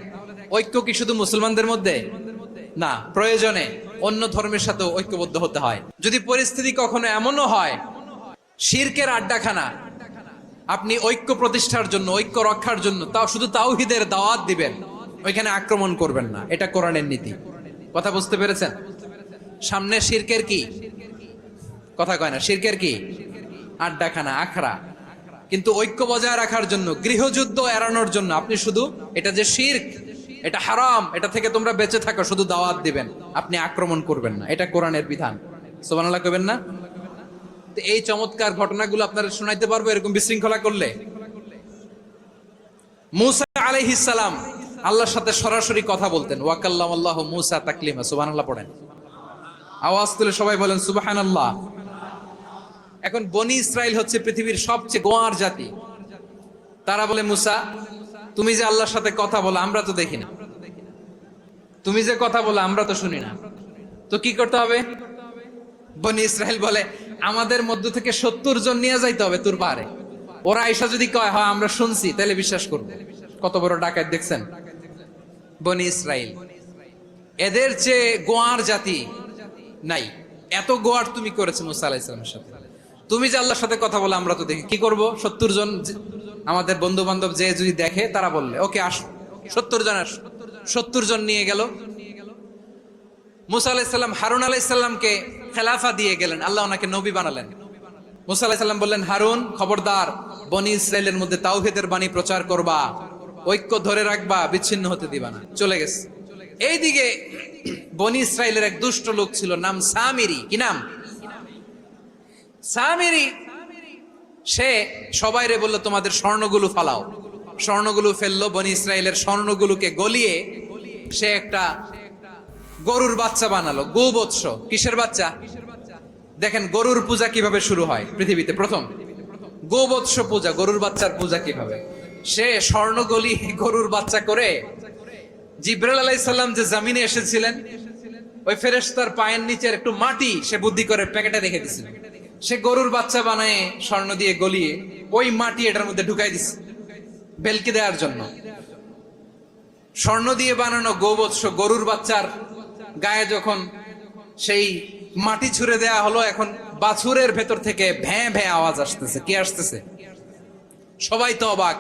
ঐক্য কি শুধু মুসলমানদের মধ্যে না, প্রয়োজনে অন্য ধর্মের সাথে ঐক্যবদ্ধ হতে হয়। যদি পরিস্থিতি কখনো এমনও হয় শিরকের আড্ডাখানা, আপনি ঐক্য প্রতিষ্ঠার জন্য, ঐক্য রক্ষার জন্য তাও শুধু তাওহীদের দাওয়াত দিবেন, ওইখানে আক্রমণ করবেন না। এটা কোরআনের নীতি। কথা বুঝতে পেরেছেন? সামনে শিরকের কি কথা কয় না, শিরকের কি আড্ডাখানা, আখড়া। কিন্তু ঐক্য বজায় রাখার জন্য, গৃহযুদ্ধ এড়ানোর জন্য আপনি শুধু এটা যে শিরক, এটা হারাম, এটা থেকে তোমরা বেঁচে থাকো, শুধু দাওয়াত দিবেন, আপনি আক্রমণ করবেন না। এটা কোরআনের বিধান। সুবহানাল্লাহ কইবেন না? তো এই চমৎকার ঘটনাগুলো আপনারা শোনাইতে পারবো এরকম বিশৃঙ্খলা করলে। মূসা আলাইহিস সালাম আল্লাহর সাথে সরাসরি কথা বলতেন। ওয়া কাল্লামাল্লাহু মূসা তাকলিমা। সুবহানাল্লাহ পড়েন, আওয়াজ তুলে সবাই বলেন সুবহানাল্লাহ। এখন বনি ইসরাইল হচ্ছে পৃথিবীর সবচেয়ে গোয়ার জাতি। তারা বলে, মূসা তুমি যে আল্লাহর সাথে কথা বলো আমরা তো দেখি না, তুমি যে কথা বলো আমরা তো শুনি না, তো কি করতে হবে? বনি ইসরাইল বলে, আমাদের মধ্য থেকে 70 জন নিয়ে যাইতে হবে তোর পারে। ওরা আয়েশা যদি কয় হ্যাঁ আমরা শুনছি, তাহলে বিশ্বাস করবো। কত বড় ডাকাত দেখছেন বনি ইসরাইল। এদের চেয়ে গোয়ার জাতি নাই। এত গোয়ার তুমি করেছো মূসা আলাইহিস সালামের সাথে। তুমি যে আল্লাহর সাথে কথা বলে আমরা তো দেখি, কি করব? 70 জন আমাদের বন্ধু বান্ধব যে যদি দেখে, তারা বললে ওকে আসো, 70 জন আসো। 70 জন নিয়ে গেল। মূসা আলাইহিস সালাম হারুন আলাইহিস সালামকে খেলাফা দিয়ে গেলেন, আল্লাহ ওনাকে নবী বানালেন। মূসা আলাইহিস সালাম বললেন, হারুন খবরদার, বনি ইসরাইলের মধ্যে তাওহীদের বাণী প্রচার করবা, ঐক্য ধরে রাখবা, বিচ্ছিন্ন হতে দিবা না। চলে গেছে। এইদিকে বনি ইসরাইলের এক দুষ্ট লোক ছিল, নাম সামিরি। কি নাম? সামিরি। সে সবাইরে বলল তোমাদের স্বর্ণগুলো ফালাও। স্বর্ণগুলো ফেললো, বনি ইসরায়েলের স্বর্ণগুলোকে গলিয়ে সে একটা গরুর বাচ্চা বানালো, গোবৎস। কিসের বাচ্চা? দেখেন গরুর পূজা কিভাবে শুরু হয় পৃথিবীতে প্রথম, গোবৎস পূজা, গরুর বাচ্চার পূজা কিভাবে। সে স্বর্ণ গলি গরুর বাচ্চা করে জিব্রাইল আলাইহিস সালাম যে জমিনে এসেছিলেন, ওই ফেরেশতার পায়ের নিচের একটু মাটি সে বুদ্ধি করে প্যাকেটে রেখে দিছিল। সে গরুর বাচ্চা বানায় স্বর্ণ দিয়ে গলিয়ে ওই মাটি এটার মধ্যে ঢুকাই দিছে বেলকি দেওয়ার জন্য। স্বর্ণ দিয়ে বানানো গোবৎস গরুর বাচ্চার গায়ে যখন সেই মাটি ছুঁড়ে দেয়া হলো, এখন বাছুরের ভেতর থেকে ভ্যাঁ ভ্যাঁ আওয়াজ আসতেছে। কি আসতেছে? সবাই তো অবাক।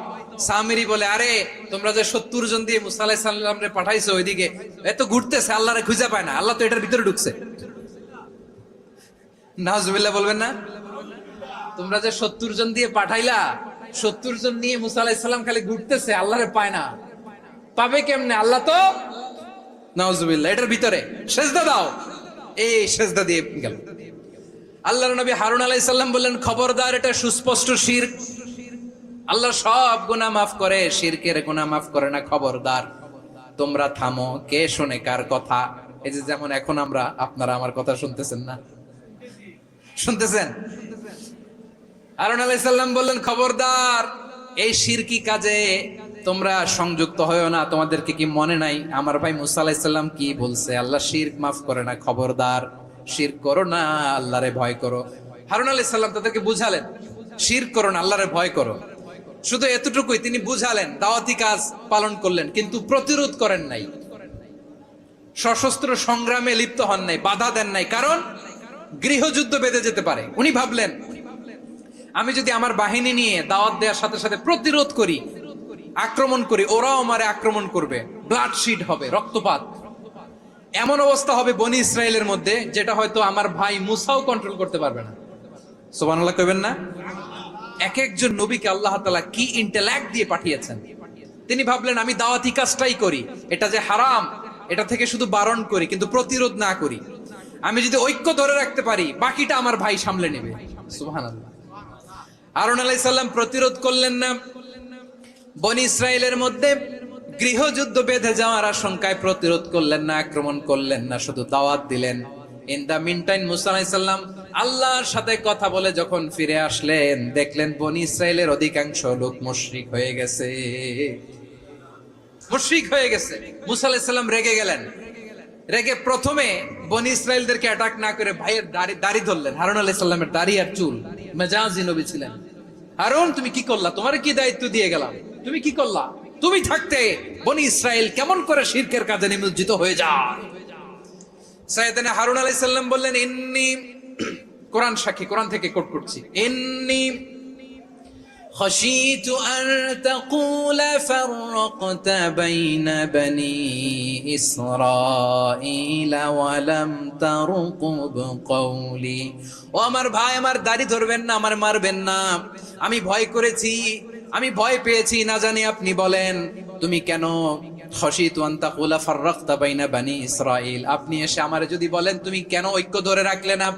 সামিরি বলে, আরে তোমরা যে 70 জন দিয়ে মুসা আলাইহিস সালাম রে পাঠাইছো, ওইদিকে এত ঘুরতেছে, আল্লাহরে খুঁজে পায় না, আল্লাহ তো এটার ভিতরে ঢুকছে। নাউজুবিল্লাহ বলবেন না? তোমরা যে 70 জন দিয়ে পাঠাইলা, 70 জন নিয়ে মুসা আলাইহিস সালাম খালি ঘুরতেছে, আল্লাহরে পায় না। পাবে কেমনে? আল্লাহ তো, নাউজুবিল্লাহ, এটার ভিতরে সেজদা দাও। এই সেজদা দিয়ে গেল। আল্লাহর নবী হারুন আলাইহিস সালাম বললেন, খবরদার, এটা সুস্পষ্ট শিরক। আল্লাহ সব গুনাহ মাফ করে, শিরকের গুনাহ মাফ করে না, খবরদার তোমরা থামো। কে শোনে কার কথা? এই যে যেমন এখন আমরা, আপনারা আমার কথা শুনতেছেন না? শুনতেছেন? হারুন আলাইহিস সালাম বললেন, খবরদার, এই শিরকি কাজে তোমরা সংযুক্ত হয়েও না। তোমাদেরকে কি মনে নাই আমার ভাই মুসা আলাইহিস সালাম কি বলছে? আল্লাহ শিরক মাফ করে না, খবরদার শিরক করো না, আল্লাহরে ভয় করো। হারুন আলাইহিস সালাম তাদেরকে বুঝালেন, শিরক করো না, আল্লাহরে ভয় করো। শুধু এতটুকুই তিনি বুঝালেন, দাওয়াতি কাজ পালন করলেন, কিন্তু প্রতিরোধ করেন নাই, সশস্ত্র সংগ্রামে লিপ্ত হন নাই, বাধা দেন নাই। কারণ গৃহযুদ্ধ বেঁধে যেতে পারে। উনি ভাবলেন, আমি যদি আমার বাহিনী নিয়ে দাওয়াত দেওয়ার সাথে সাথে প্রতিরোধ করি, আক্রমণ করি, ওরাও আমারে আক্রমণ করবে, ব্লাডশিড হবে, রক্তপাত। এমন অবস্থা হবে বনি ইসরায়েলের মধ্যে, যেটা হয়তো আমার ভাই মুসাও কন্ট্রোল করতে পারবে না। সুবহানাল্লাহ কইবেন না? এক একজন নবীকে আল্লাহ তাআলা কি ইন্টেলেক্ট দিয়ে পাঠিয়েছেন। তিনি ভাবলেন, আমি দাওয়াতি কাজটাই করি, এটা যে হারাম এটা থেকে শুধু বারণ করি, কিন্তু প্রতিরোধ না করি। আমি যদি ঐক্য ধরে রাখতে পারি, বাকিটা আমার ভাই সামলে নেবে। সুবহানাল্লাহ। হারুন আলাইহিস সালাম প্রতিরোধ করলেন না। বনি ইসরায়েলের মধ্যে গৃহযুদ্ধ বেঁধে যাওয়ার আশঙ্কায় প্রতিরোধ করলেন না, আক্রমণ করলেন না, শুধু দাওয়াত দিলেন। ইন দা মিন টাইম মুসা আলাইহিস সালাম আল্লাহর সাথে কথা বলে যখন ফিরে আসলেন, দেখলেন বনি ইসরায়েলের অধিকাংশ লোক মুশরিক হয়ে গেছে। মুশরিক হয়ে গেছে। মুসা আলাইহিস সালাম রেগে গেলেন। রেগে প্রথমে বনি ইসরায়েলদেরকে অ্যাটাক না করে ভাইয়ের দাড়ি ধরলেন। হারুন আলাইহিস সালামের দাড়ি আর চুল। মেজাজি নবী ছিলেন। হারুন, তুমি কি করলা? তোমার কি দায়িত্ব দিয়ে গেলাম, তুমি কি করলা? তুমি থাকতে বনি ইসরায়েল কেমন করে শিরকের কাজে নিমজ্জিত হয়ে যায়? সাইয়েদনা হারুন আলাইহিস সালাম বললেন, ইন্নী, কোরআন সাক্ষী, কোরআন থেকে কোট করছি, ইন্নী خشيت أن تقول فرقت بين بني إسرائيل ولم ترقب قولي। ও আমার ভাই, আমার দাড়ি ধরবেন না, আমার মারবেন না। আমি ভয় করেছি, আমি ভয় পেয়েছি, না জানি আপনি বলেন তুমি কেন খশিতু আন তাকুলা ফাররাকতা বাইনা বানি ইসরাইল। আপনি এসে আমারে যদি বলেন তুমি কেন ঐক্য ধরে রাখলে না,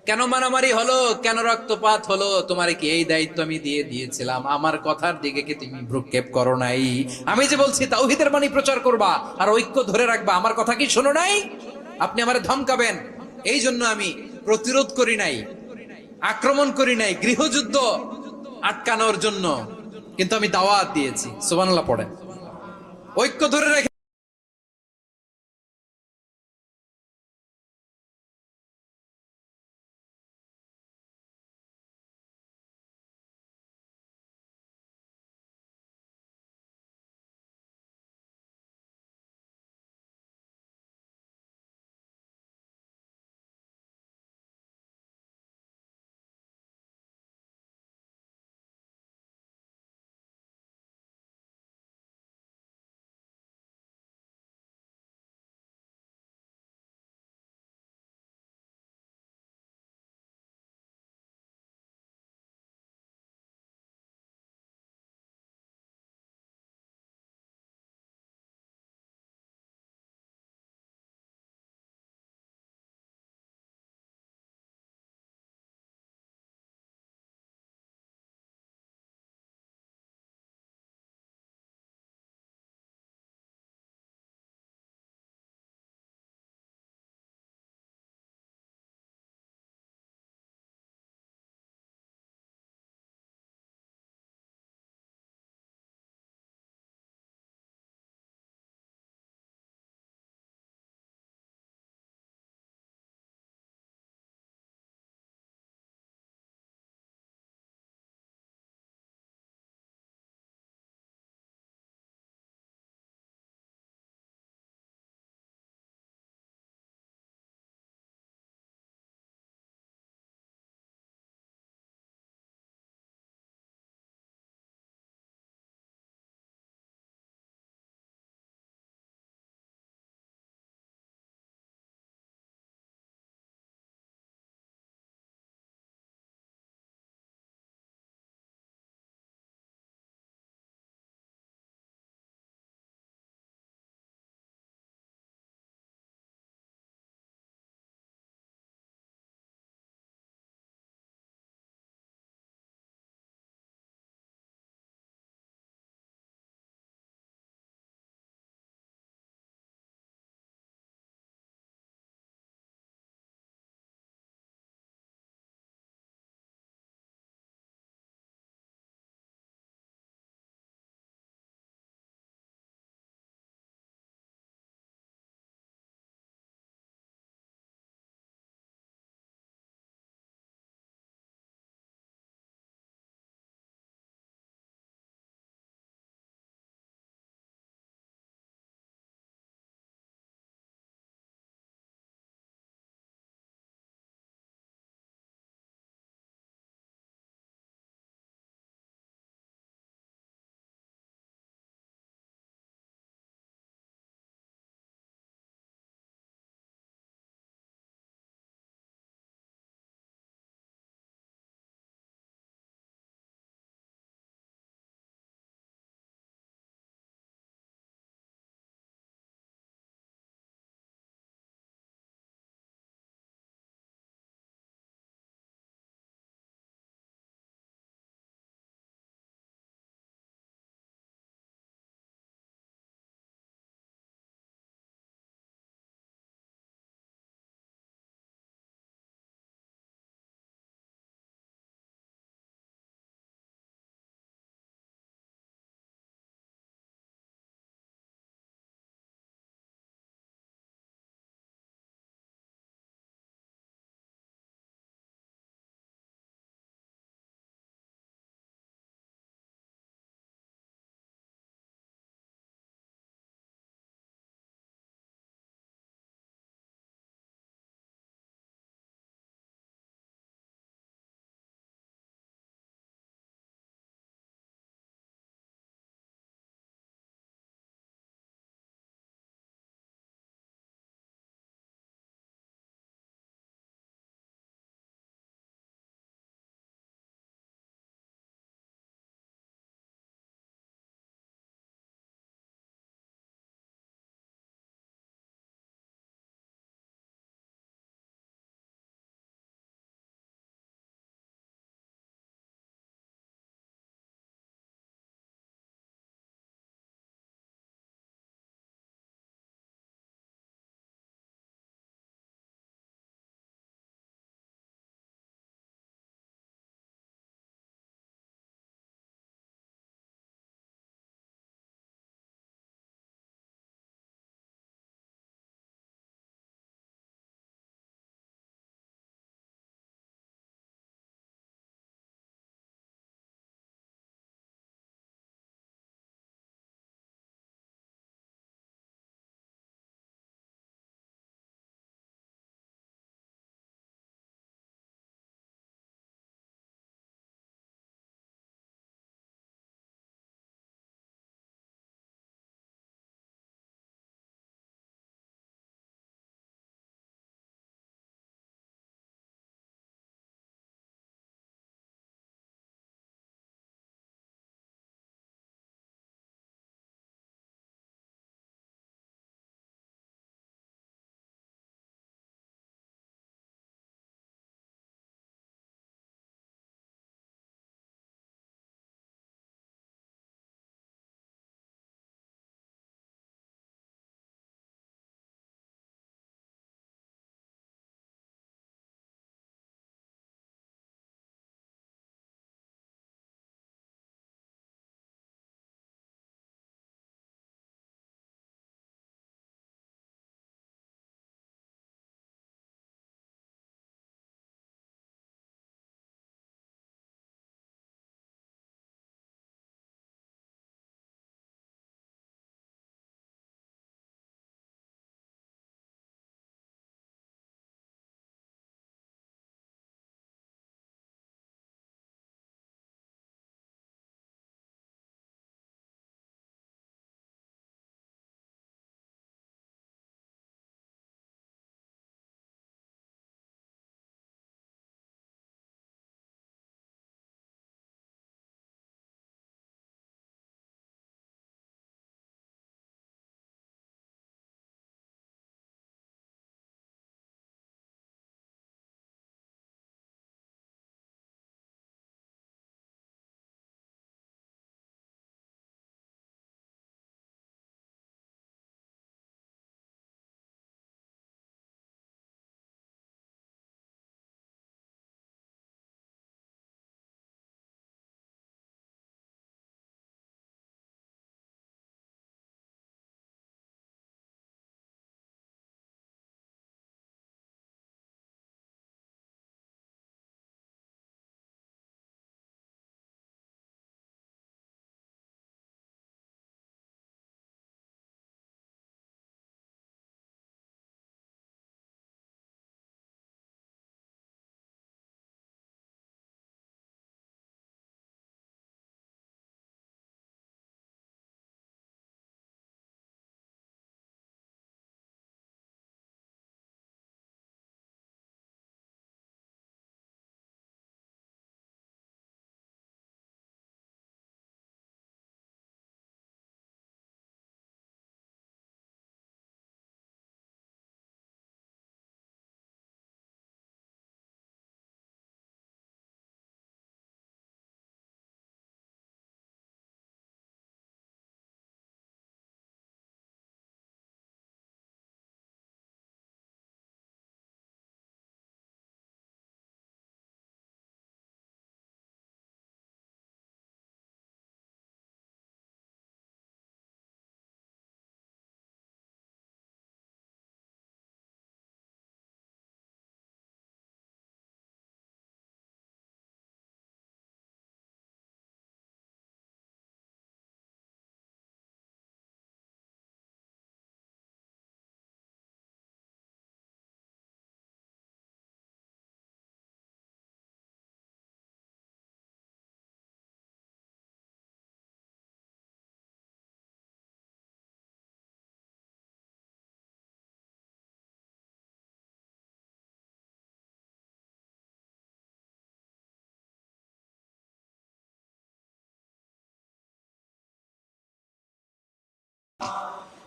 কেন মারামারি হলো, কেন রক্তপাত হলো, তোমার কি এই দায়িত্ব আমি দিয়ে দিয়েছিলাম? আমার কথার দিকে কি তুমি ভ্রুক্ষেপ করো নাই? আমি যে বলছি তাওহীদের বাণী প্রচার করবা আর ঐক্য ধরে রাখবা, আমার কথা কি শোনো নাই? আপনি আমারে ধমকাবেন, এই জন্য আমি প্রতিরোধ করি নাই, আক্রমণ করি নাই, গৃহযুদ্ধ আটকানোর জন্য, কিন্তু আমি দাওয়াত দিয়েছি। সুবহানাল্লাহ পড়েন। ঐক্য ধরে রেখে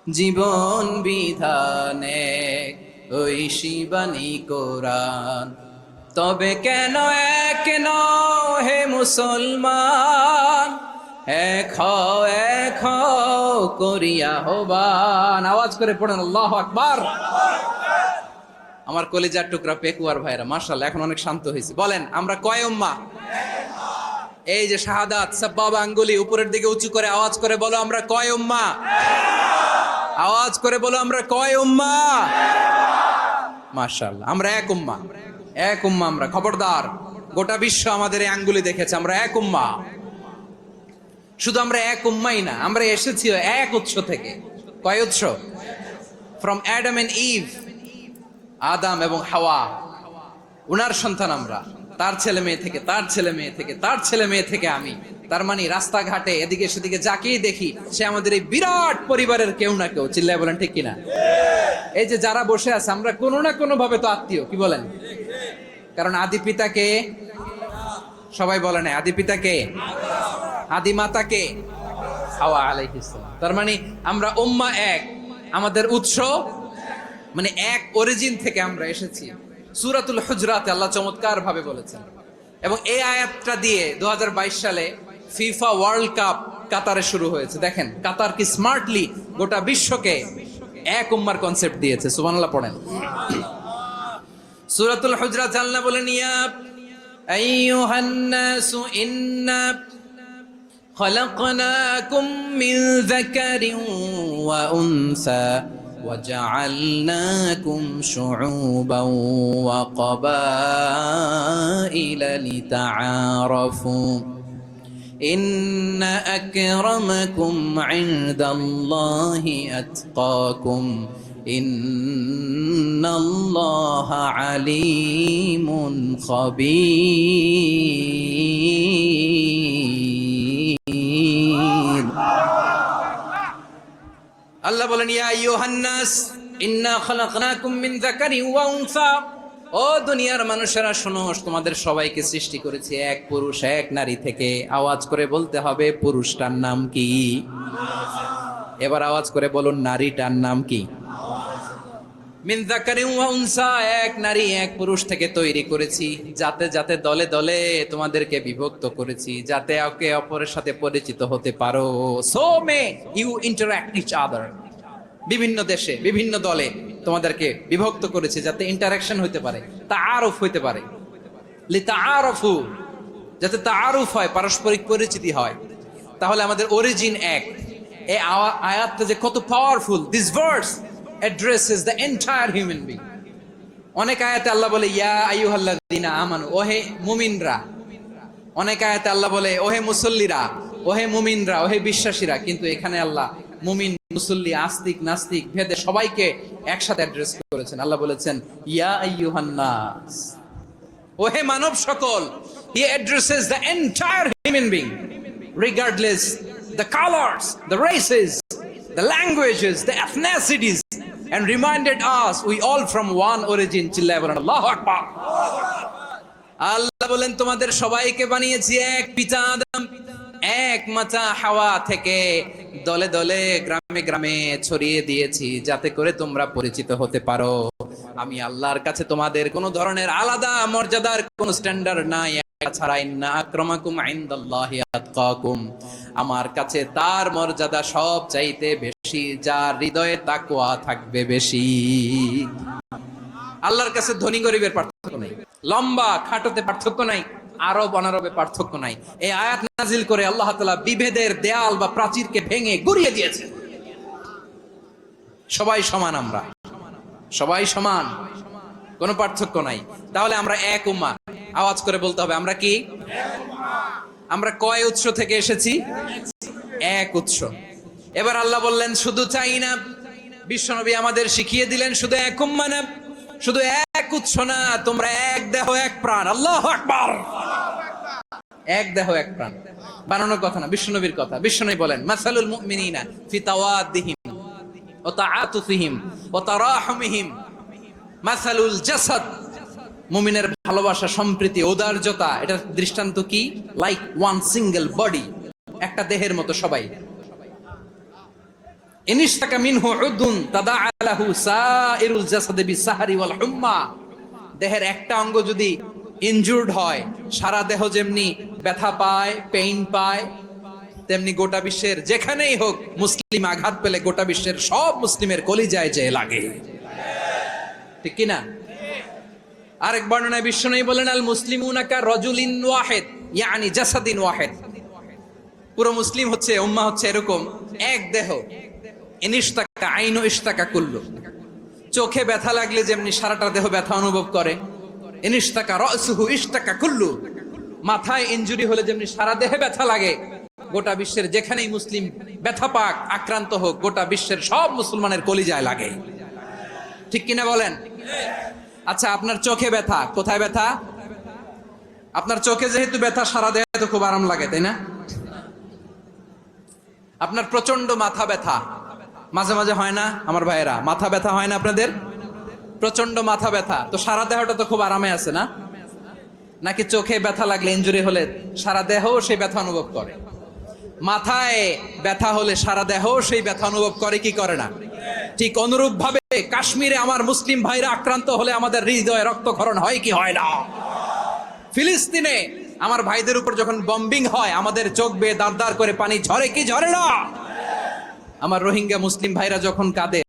জীবন বিধানে ওই শিবানী কোরআন। তবে কেন এক নও হে মুসলমান, এক হও এক হও করিয়া আহ্বান। আওয়াজ করে পড়েন আল্লাহু আকবার। আমার কলিজার টুকরা পেকুয়ার ভাইরা মাশাআল্লাহ এখন অনেক শান্ত হয়েছে। বলেন আমরা কয় উম্মাহ? এই যে শাহাদাত সাব্বাবা আঙ্গুলি উপরের দিকে উঁচু করে আওয়াজ করে বলো আমরা কয় উম্মাহ? আওয়াজ করে বলো আমরা কয় উম্মাহ? মাশাআল্লাহ আমরা এক উম্মাহ, এক উম্মাহ আমরা। খবরদার, গোটা বিশ্ব আমাদের এই আঙ্গুলি দেখেছে আমরা এক উম্মাহ। শুধু আমরা এক উম্মাই না, আমরা এসেছি এক উৎস থেকে। কয় উৎস? ফ্রম অ্যাডাম এন্ড ইভ, আদম এবং হাওয়া, উনার সন্তান আমরা। তার ছেলে মেয়ে থেকে, তার ছেলে মেয়ে থেকে, তার ছেলে মেয়ে থেকে আমি। তার মানে রাস্তাঘাটে এদিকে সেদিকে যাকেই দেখি সে আমাদের এই বিরাট পরিবারের কেউ না কেউ। চিল্লায় বলেন ঠিক কিনা? এই যে যারা বসে আছে আমরা কোনো না কোনো ভাবে তো আত্মীয়, কি বলেন? কারণ আদি পিতাকে সবাই বলে না, আদি পিতাকে, আদি মাতাকে হাওয়া আলাইহিস সালাম। তার মানে আমরা উম্মাহ এক, আমাদের উৎস মানে এক অরিজিন থেকে আমরা এসেছি। সূরাতুল হুজরাতে আল্লাহ চমৎকার ভাবে বলেছেন। এবং এই আয়াতটা দিয়ে 2022 সালে ফিফা ওয়ার্ল্ড কাপ কাতারে শুরু হয়েছে। দেখেন কাতার কি স্মার্টলি গোটা বিশ্বকে এক উম্মার কনসেপ্ট দিয়েছে। সুবহানাল্লাহ পড়েন। সূরাতুল হুজরাত আল্লাহ বলেন ইয়া আইয়ুহান নাসু ইন্না খলাকনাকুম মিন যাকারিন ওয়া উনসা وجعلناكم شعوبا وقبائل لتعارفوا إن أكرمكم عند الله أتقاكم إن الله عليم خبير। আল্লাহ বলেন ইয়া আইয়ুহান নাস ইন্না খালাকনাকুম মিন যাকারিন ওয়া উনসা। ও দুনিয়ার মানুষেরা শোনো, তোমাদের সবাইকে সৃষ্টি করেছি এক পুরুষ এক নারী থেকে। আওয়াজ করে বলতে হবে পুরুষটার নাম কি? এবার আওয়াজ করে বলুন নারীটার নাম কি? মিন যাকারিন ওয়া উনসা, এক নারী এক পুরুষ থেকে তৈরি করেছি। যাতে যাতে দলে দলে তোমাদেরকে বিভক্ত করেছি, যাতে একে অপরের সাথে পরিচিত হতে পারো। So may you interact each other. বিভিন্ন দেশে বিভিন্ন দলে তোমাদেরকে বিভক্ত করেছে যাতে ইন্টারাকশন হইতে পারে, তাআরুফ হইতে পারে। লিতাআরফু, যাতে তাআরুফ হয়, পারস্পরিক পরিচিতি হয়। তাহলে আমাদের অরিজিন এক। এই আয়াতটা যে কত powerful. This verse addresses the entire human being. অনেক আয়াতে আল্লাহ বলে ইয়া আইয়ুহাল্লাযীনা আমানু, ওহে মুমিনরা। অনেক আয়াতে আল্লাহ বলে ওহে মুসল্লিরা, ওহে মুমিনরা, ওহে বিশ্বাসীরা। কিন্তু এখানে আল্লাহ মুমিন মুসল্লি আস্তিক নাস্তিক ভেদে সবাইকে একসাথে অ্যাড্রেস করেছেন। আল্লাহ বলেছেন ইয়া আইয়ুহান নাস, ওহে মানব সকল। He addresses the entire human being regardless the colors, the races, the languages, the ethnicities, and reminded us we all from one origin. চিল্লায় বলেন আল্লাহু আকবার। আল্লাহ বলেন তোমাদের সবাইকে বানিয়েছি এক পিতা আদম, এক মাতা হাওয়া থেকে। দলে দলে গ্রামে গ্রামে ছড়িয়ে দিয়েছি যাতে করে তোমরা পরিচিত হতে পারো। আমি আল্লাহর কাছে তোমাদের কোনো ধরনের আলাদা মর্যাদার কোনো স্ট্যান্ডার্ড নাই। ছাড়া ইন্না আক্রামাকুম ইনদাল্লাহি আতকাকুম, আমার কাছে তার মর্যাদা সব চাইতে বেশি যার হৃদয়ে তাকওয়া থাকবে বেশি। আল্লাহর কাছে ধনী গরিবের পার্থক্য নাই, লম্বা খাটোতে পার্থক্য নাই, আরব অনারবে পার্থক্য নাই। এই আয়াত নাজিল করে আল্লাহ তাআলা বিভেদের দেয়াল বা প্রাচীরকে ভেঙে গুড়িয়ে দিয়েছে। সবাই সমান, আমরা সবাই সমান, কোনো পার্থক্য নাই। তাহলে আমরা এক উম্মাহ। আওয়াজ করে বলতে হবে আমরা কি? আমরা কয় উৎস থেকে এসেছি? এক উৎস। এবার আল্লাহ বললেন শুধু চাই না, বিশ্বনবী আমাদের শিখিয়ে দিলেন শুধু এক উম্মাহ না, শুধু এক উৎস না, তোমরা এক দেহ এক প্রাণ। আল্লাহু আকবার। এক দেহ এক প্রাণ বানানোর কথা না, বিশ্বনবীর কথা। বিশ্বনবী বলেন মাসালুল মুমিনিনা ফি তাওয়াদ্দিহিম ওয়া তাআতুফিহিম ওয়া তারাহুমিহিম মাসালুল জাসাদ। মুমিনের ভালোবাসা, সম্প্রীতি, ঔদার্যতা, এটার দৃষ্টান্ত কি? লাইক ওয়ান সিঙ্গেল বডি, একটা দেহের মতো সবাই। ইনিশতাকা মিনহু উদুন তাদাআলাহু সাইরুল জাসাদি বিসাহরি ওয়াল হুম্মা। দেহের একটা অঙ্গ যদি ইনজুর্ড হয়, সারা দেহ যেমনি ব্যথা পায়, পেইন পায়, তেমনি গোটা বিশ্বের যেখানেই হোক মুসলিম আঘাত পেলে গোটা বিশ্বের সব মুসলিমের কলিজায় যে লাগে, ঠিক কিনা? আরেক বর্ণনায় বিশ্বনবী বলেন, আল মুসলিমুনা কা রাজুলিন ওয়াহিদ ইয়ানি জাসাদিন ওয়াহিদ। পুরো মুসলিম হচ্ছে, উম্মাহ হচ্ছে এরকম এক দেহ। ইনিশতাকা আইনু ইশতাকা কুল্লু। চোখে ব্যথা লাগলে যেমনি সারাটা দেহ ব্যথা অনুভব করে, ইনিশতাকা রাসুহু ইশতাকা কুল্লু। মাথায় ইনজুরি হলে যেমনি সারা দেহে ব্যথা লাগে, গোটা বিশ্বের যেখানেই মুসলিম ব্যথা পাক, আক্রান্ত হোক, গোটা বিশ্বের সব মুসলমানের কলিজায় লাগে, ঠিক কিনা বলেন? আচ্ছা, আপনার চোখে ব্যথা, কোথায় ব্যথা? আপনার চোখে যেহেতু ব্যথা, সারা দেহে তো খুব আরাম লাগে, তাই না? আপনার প্রচন্ড মাথা ব্যথা মাঝে মাঝে হয় না আমার ভাইয়েরা? মাথা ব্যথা হয় না আপনাদের? প্রচন্ড মাথা ব্যথা, তো সারা দেহটা তো খুব আরামে আছে না? নাকি চোখে ব্যথা লাগলে, ইনজুরি হলে সারা দেহ সেই ব্যথা অনুভব করে? মাথায় ব্যথা হলে সারা দেহ সেই ব্যথা অনুভব করে কি করে না? ঠিক অনুরূপ ভাবে কাশ্মীরে আমার মুসলিম ভাইরা আক্রান্ত হলে আমাদের হৃদয়ে রক্তক্ষরণ হয় কি হয় না? ফিলিস্তিনে আমার ভাইদের উপর যখন বম্বিং হয়, আমাদের চোখ বেয়ে দাঁড় দাঁড় করে পানি ঝরে কি ঝরে না? আমার রোহিঙ্গা মুসলিম ভাইরা যখন কাঁদে,